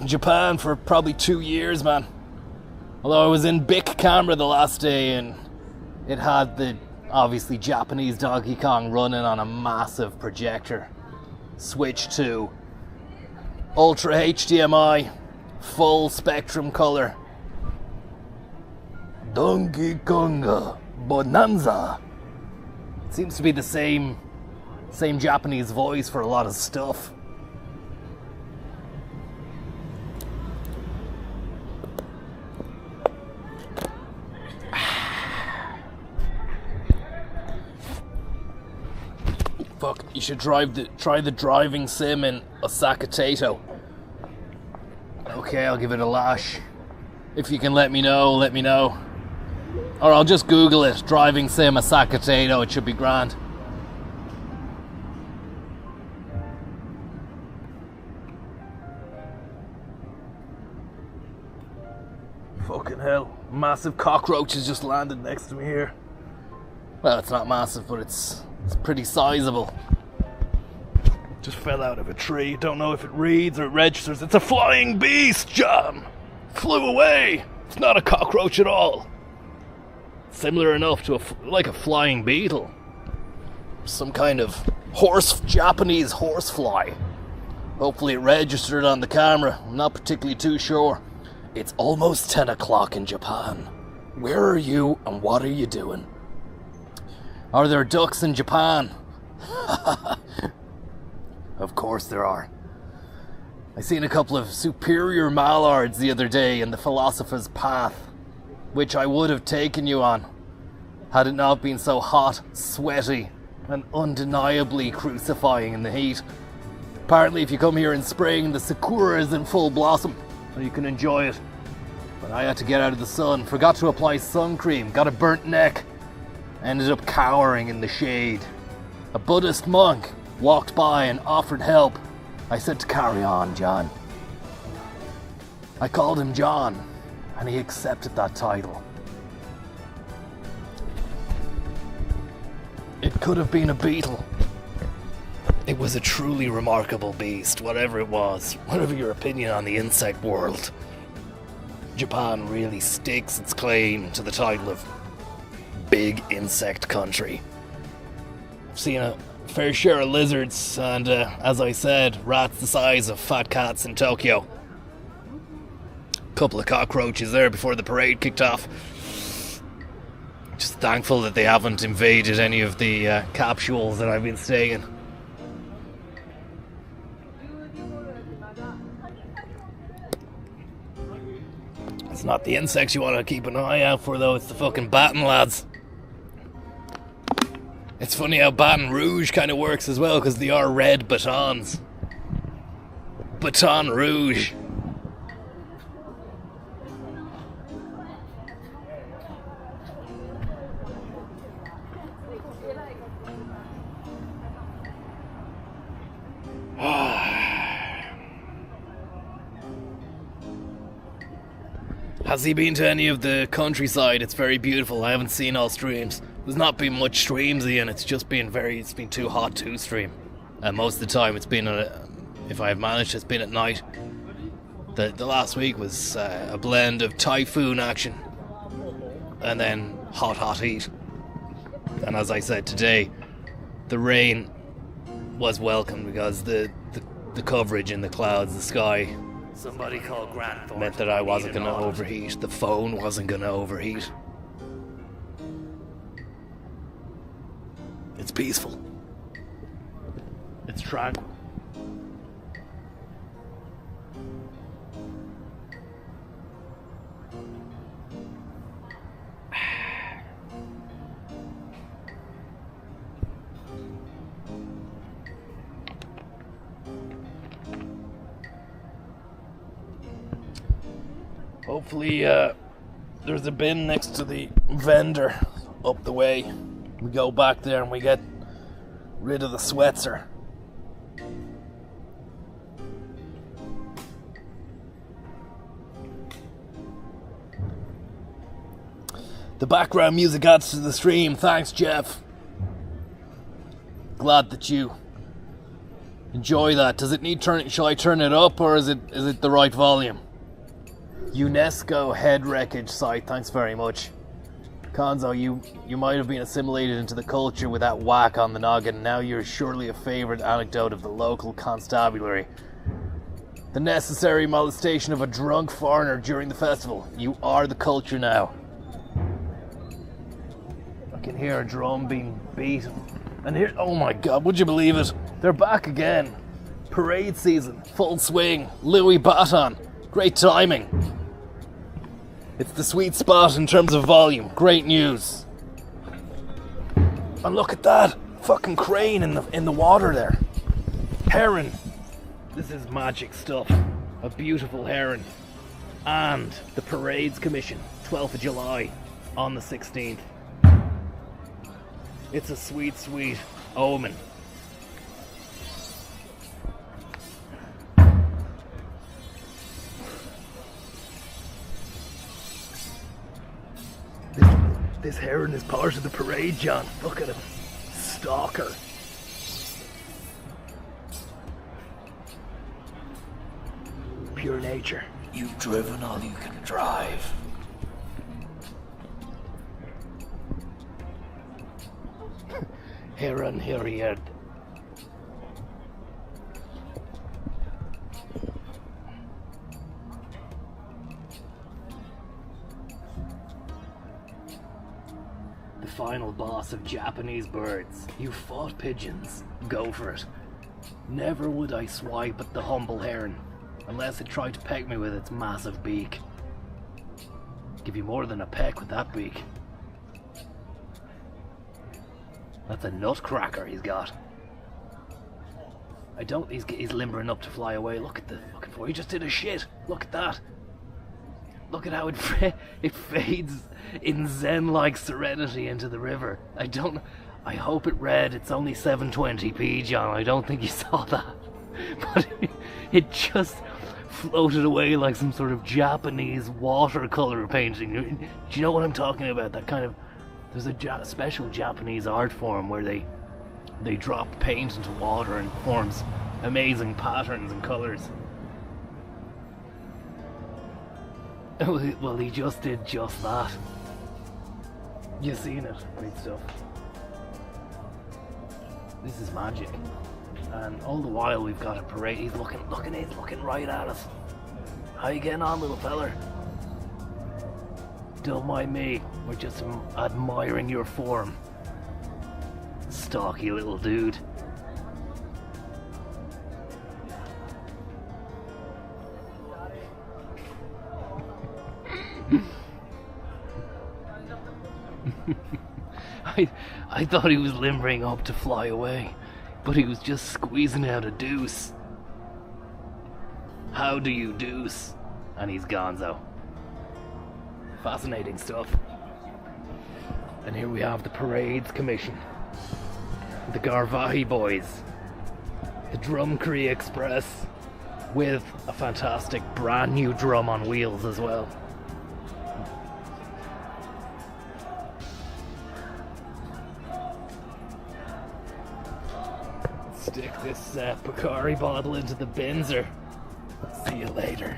in Japan for probably 2 years, man. Although I was in Bic Camera the last day, and it had the obviously Japanese Donkey Kong running on a massive projector. switch to Ultra HDMI, full spectrum color. Donkey Konga Bonanza. Seems to be the same Japanese voice for a lot of stuff. Fuck, you should try the driving sim in Osaka Tato. Okay, I'll give it a lash. If you can let me know, let me know. Or I'll just Google it, driving sim Osaka Tato, it should be grand. Fucking hell, massive cockroach has just landed next to me here. Well, it's not massive, but it's pretty sizable. Just fell out of a tree. Don't know if it reads or it registers. It's a flying beast, John! Flew away! It's not a cockroach at all. Similar enough to like a flying beetle. Some kind of Japanese horsefly. Hopefully it registered on the camera. I'm not particularly too sure. It's almost 10 o'clock in Japan. Where are you and what are you doing? Are there ducks in Japan? Of course there are. I seen a couple of superior mallards the other day in the Philosopher's Path, which I would have taken you on, had it not been so hot, sweaty, and undeniably crucifying in the heat. Apparently if you come here in spring, the sakura is in full blossom, and you can enjoy it. But I had to get out of the sun, forgot to apply sun cream, got a burnt neck, ended up cowering in the shade. A Buddhist monk walked by and offered help. I said to carry on, John. I called him John, and he accepted that title. It could have been a beetle. It was a truly remarkable beast, whatever it was. Whatever your opinion on the insect world, Japan really stakes its claim to the title of big insect country. I've seen a fair share of lizards and, as I said, rats the size of fat cats in Tokyo. Couple of cockroaches there before the parade kicked off. Just thankful that they haven't invaded any of the capsules that I've been staying in. It's not the insects you want to keep an eye out for, though. It's the fucking baton lads. It's funny how Baton Rouge kind of works as well, because they are red batons. Baton Rouge. Has he been to any of the countryside? It's very beautiful. I haven't seen all streams. There's not been much streamsy, and it's just been it's been too hot to stream. Most of the time it's been, if I've managed, it's been at night. The last week was a blend of typhoon action and then hot heat. And as I said today, the rain was welcome because the coverage in the clouds, the sky, Somebody call Grant meant that I wasn't going to overheat. The phone wasn't going to overheat. It's peaceful. It's tranquil. Hopefully, there's a bin next to the vendor up the way. We go back there and we get rid of the Swetzer. The background music adds to the stream. Thanks, Jeff. Glad that you enjoy that. Does it need turning? Shall I turn it up, or is it the right volume? UNESCO head wreckage site. Thanks very much. Konzo, you might have been assimilated into the culture with that whack on the noggin. Now you're surely a favourite anecdote of the local constabulary. The necessary molestation of a drunk foreigner during the festival. You are the culture now. I can hear a drum being beat. And here, oh my god, would you believe it? They're back again. Parade season, full swing, Louis Baton. Great timing. It's the sweet spot in terms of volume. Great news. And look at that fucking crane in the water there. Heron. This is magic stuff. A beautiful heron. And the Parades Commission, 12th of July on the 16th. It's a sweet, sweet omen. This heron is part of the parade, John. Look at him. Stalker. Pure nature. You've driven all you can drive. Heron, here. The final boss of Japanese birds. You fought pigeons. Go for it. Never would I swipe at the humble heron, unless it tried to peck me with its massive beak. Give you more than a peck with that beak. That's a nutcracker he's got. He's limbering up to fly away. Look at the fucking four. He just did a shit. Look at that. Look at how it fades in zen-like serenity into the river. I hope it read it's only 720p, John. I don't think you saw that. But it just floated away like some sort of Japanese watercolor painting. Do you know what I'm talking about? That kind of... There's a special Japanese art form where they drop paint into water and forms amazing patterns and colors. Well, he just did just that. You've seen it. Great stuff. This is magic. And all the while we've got a parade. He's looking right at us. How you getting on, little feller? Don't mind me. We're just admiring your form. Stocky little dude. I thought he was limbering up to fly away, but he was just squeezing out a deuce. How do you deuce? And he's gonzo. Fascinating stuff. And here we have the Parades Commission. The Garvahi Boys. The Drumcree Express. With a fantastic brand new drum on wheels as well. Stick this Picari bottle into the binzer. See you later.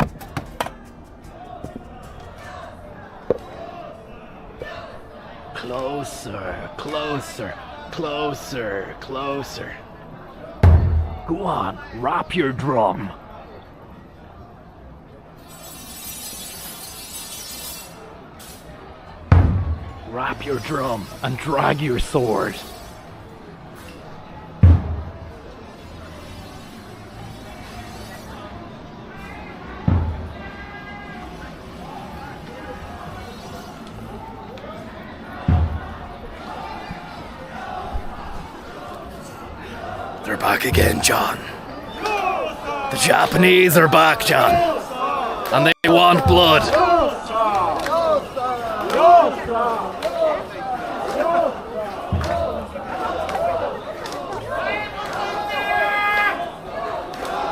Closer, closer, closer, closer. Go on, rap your drum. Rap your drum and drag your sword. They're back again, John. The Japanese are back, John. And they want blood.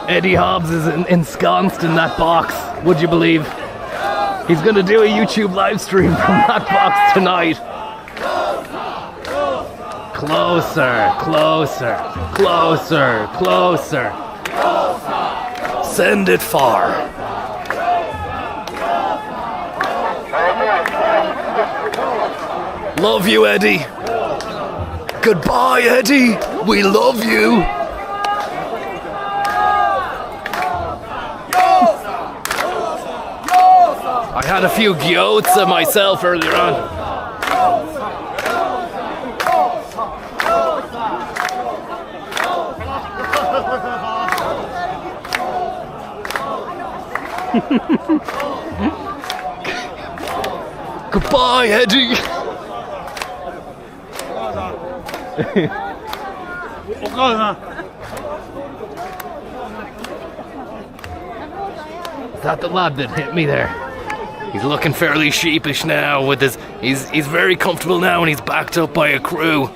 Eddie Hobbs is ensconced in that box, would you believe? He's going to do a YouTube live stream from that box tonight. Closer, closer, closer, closer. Send it far. Love you, Eddie. Goodbye, Eddie. We love you. I had a few gyoza myself earlier on. Goodbye, Eddie. Is that the lad that hit me there? He's looking fairly sheepish now with his he's very comfortable now and he's backed up by a crew.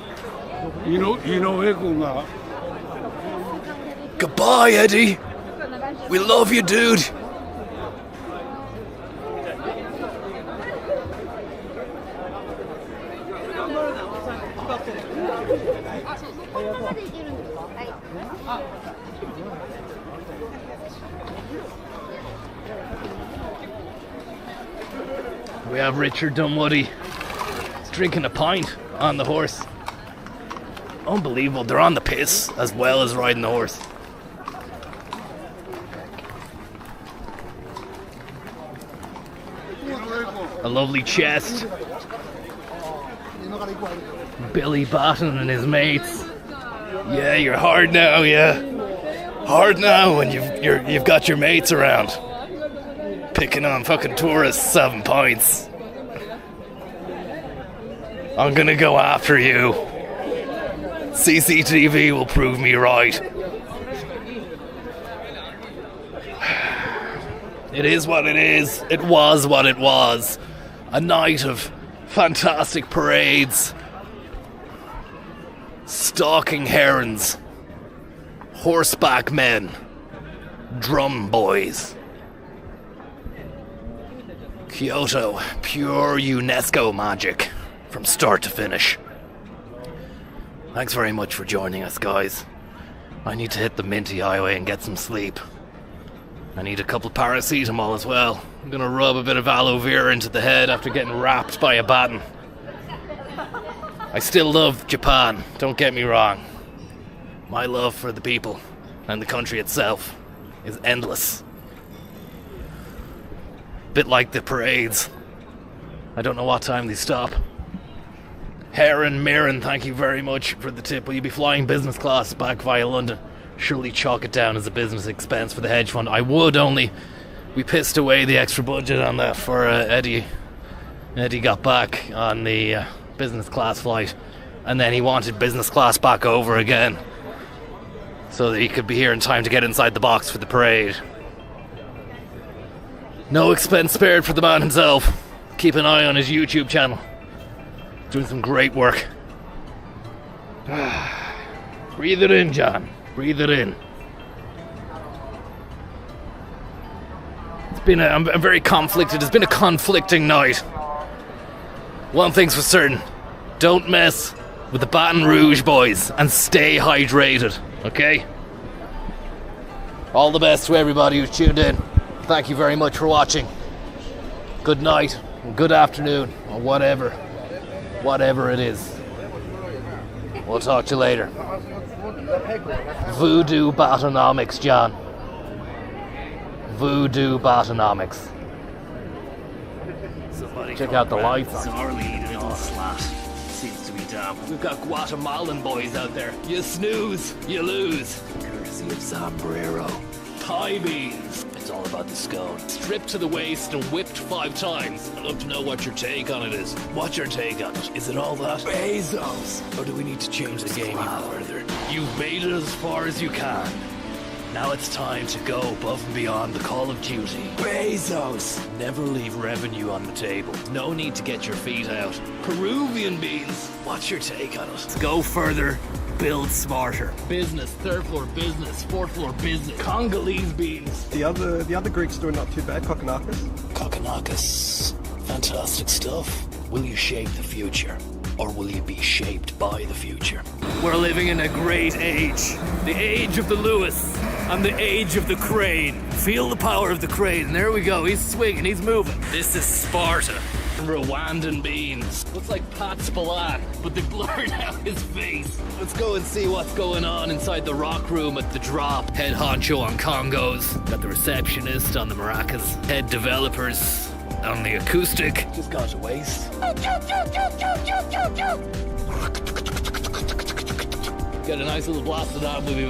Goodbye, Eddie. We love you, dude. We have Richard Dunwoody. He's drinking a pint on the horse. Unbelievable. They're on the piss as well as riding the horse. A lovely chest. Billy Batten and his mates. Yeah, you're hard now, yeah. Hard now when you've got your mates around. Picking on fucking tourists 7 pints. I'm gonna go after you. CCTV will prove me right. It is what it is. It was what it was. A night of fantastic parades, stalking herons, horseback men, drum boys. Kyoto, pure UNESCO magic from start to finish. Thanks very much for joining us, guys. I need to hit the Minty Highway and get some sleep. I need a couple paracetamol as well. I'm gonna rub a bit of aloe vera into the head after getting wrapped by a baton. I still love Japan, don't get me wrong. My love for the people and the country itself is endless. Bit like the parades. I don't know what time they stop. Heron Mirren, thank you very much for the tip. Will you be flying business class back via London? Surely chalk it down as a business expense for the hedge fund. I would, only we pissed away the extra budget on that for Eddie. Eddie got back on the business class flight, and then he wanted business class back over again so that he could be here in time to get inside the box for the parade. No expense spared for the man himself. Keep an eye on his YouTube channel. Doing some great work. Breathe it in, John. Breathe it in. I'm very conflicted. It's been a conflicting night. One thing's for certain. Don't mess with the Baton Rouge boys and stay hydrated, okay? All the best to everybody who's tuned in. Thank you very much for watching. Good night, good afternoon, or whatever it is. We'll talk to you later. Voodoo Batonomics, John. Voodoo Batonomics. Check out the lights. Bizarrely, the little slat seems to be damp. We've got Guatemalan boys out there. You snooze, you lose. Courtesy of Sombrero. Thai beans. It's all about the scone. Stripped to the waist and whipped 5 times. I'd love to know what your take on it is. What's your take on it? Is it all that? Bezos! Or do we need to change the game even further? You've made it as far as you can. Now it's time to go above and beyond the call of duty. Bezos! Never leave revenue on the table. No need to get your feet out. Peruvian beans! What's your take on it? Go further. Build smarter. Business, 3rd floor business, 4th floor business. Congolese beans. The other Greeks doing not too bad. Kokonakis. Kokonakis. Fantastic stuff. Will you shape the future? Or will you be shaped by the future? We're living in a great age. The age of the Lewis and the age of the crane. Feel the power of the crane. And there we go. He's swinging. He's moving. This is Sparta. Rwandan beans. Looks like Pat Spillane, but they blurred out his face. Let's go and see what's going on inside the rock room at the drop. Head honcho on congos. Got the receptionist on the maracas. Head developers on the acoustic. Just got to waste. Got a nice little blast of that. We'll be back.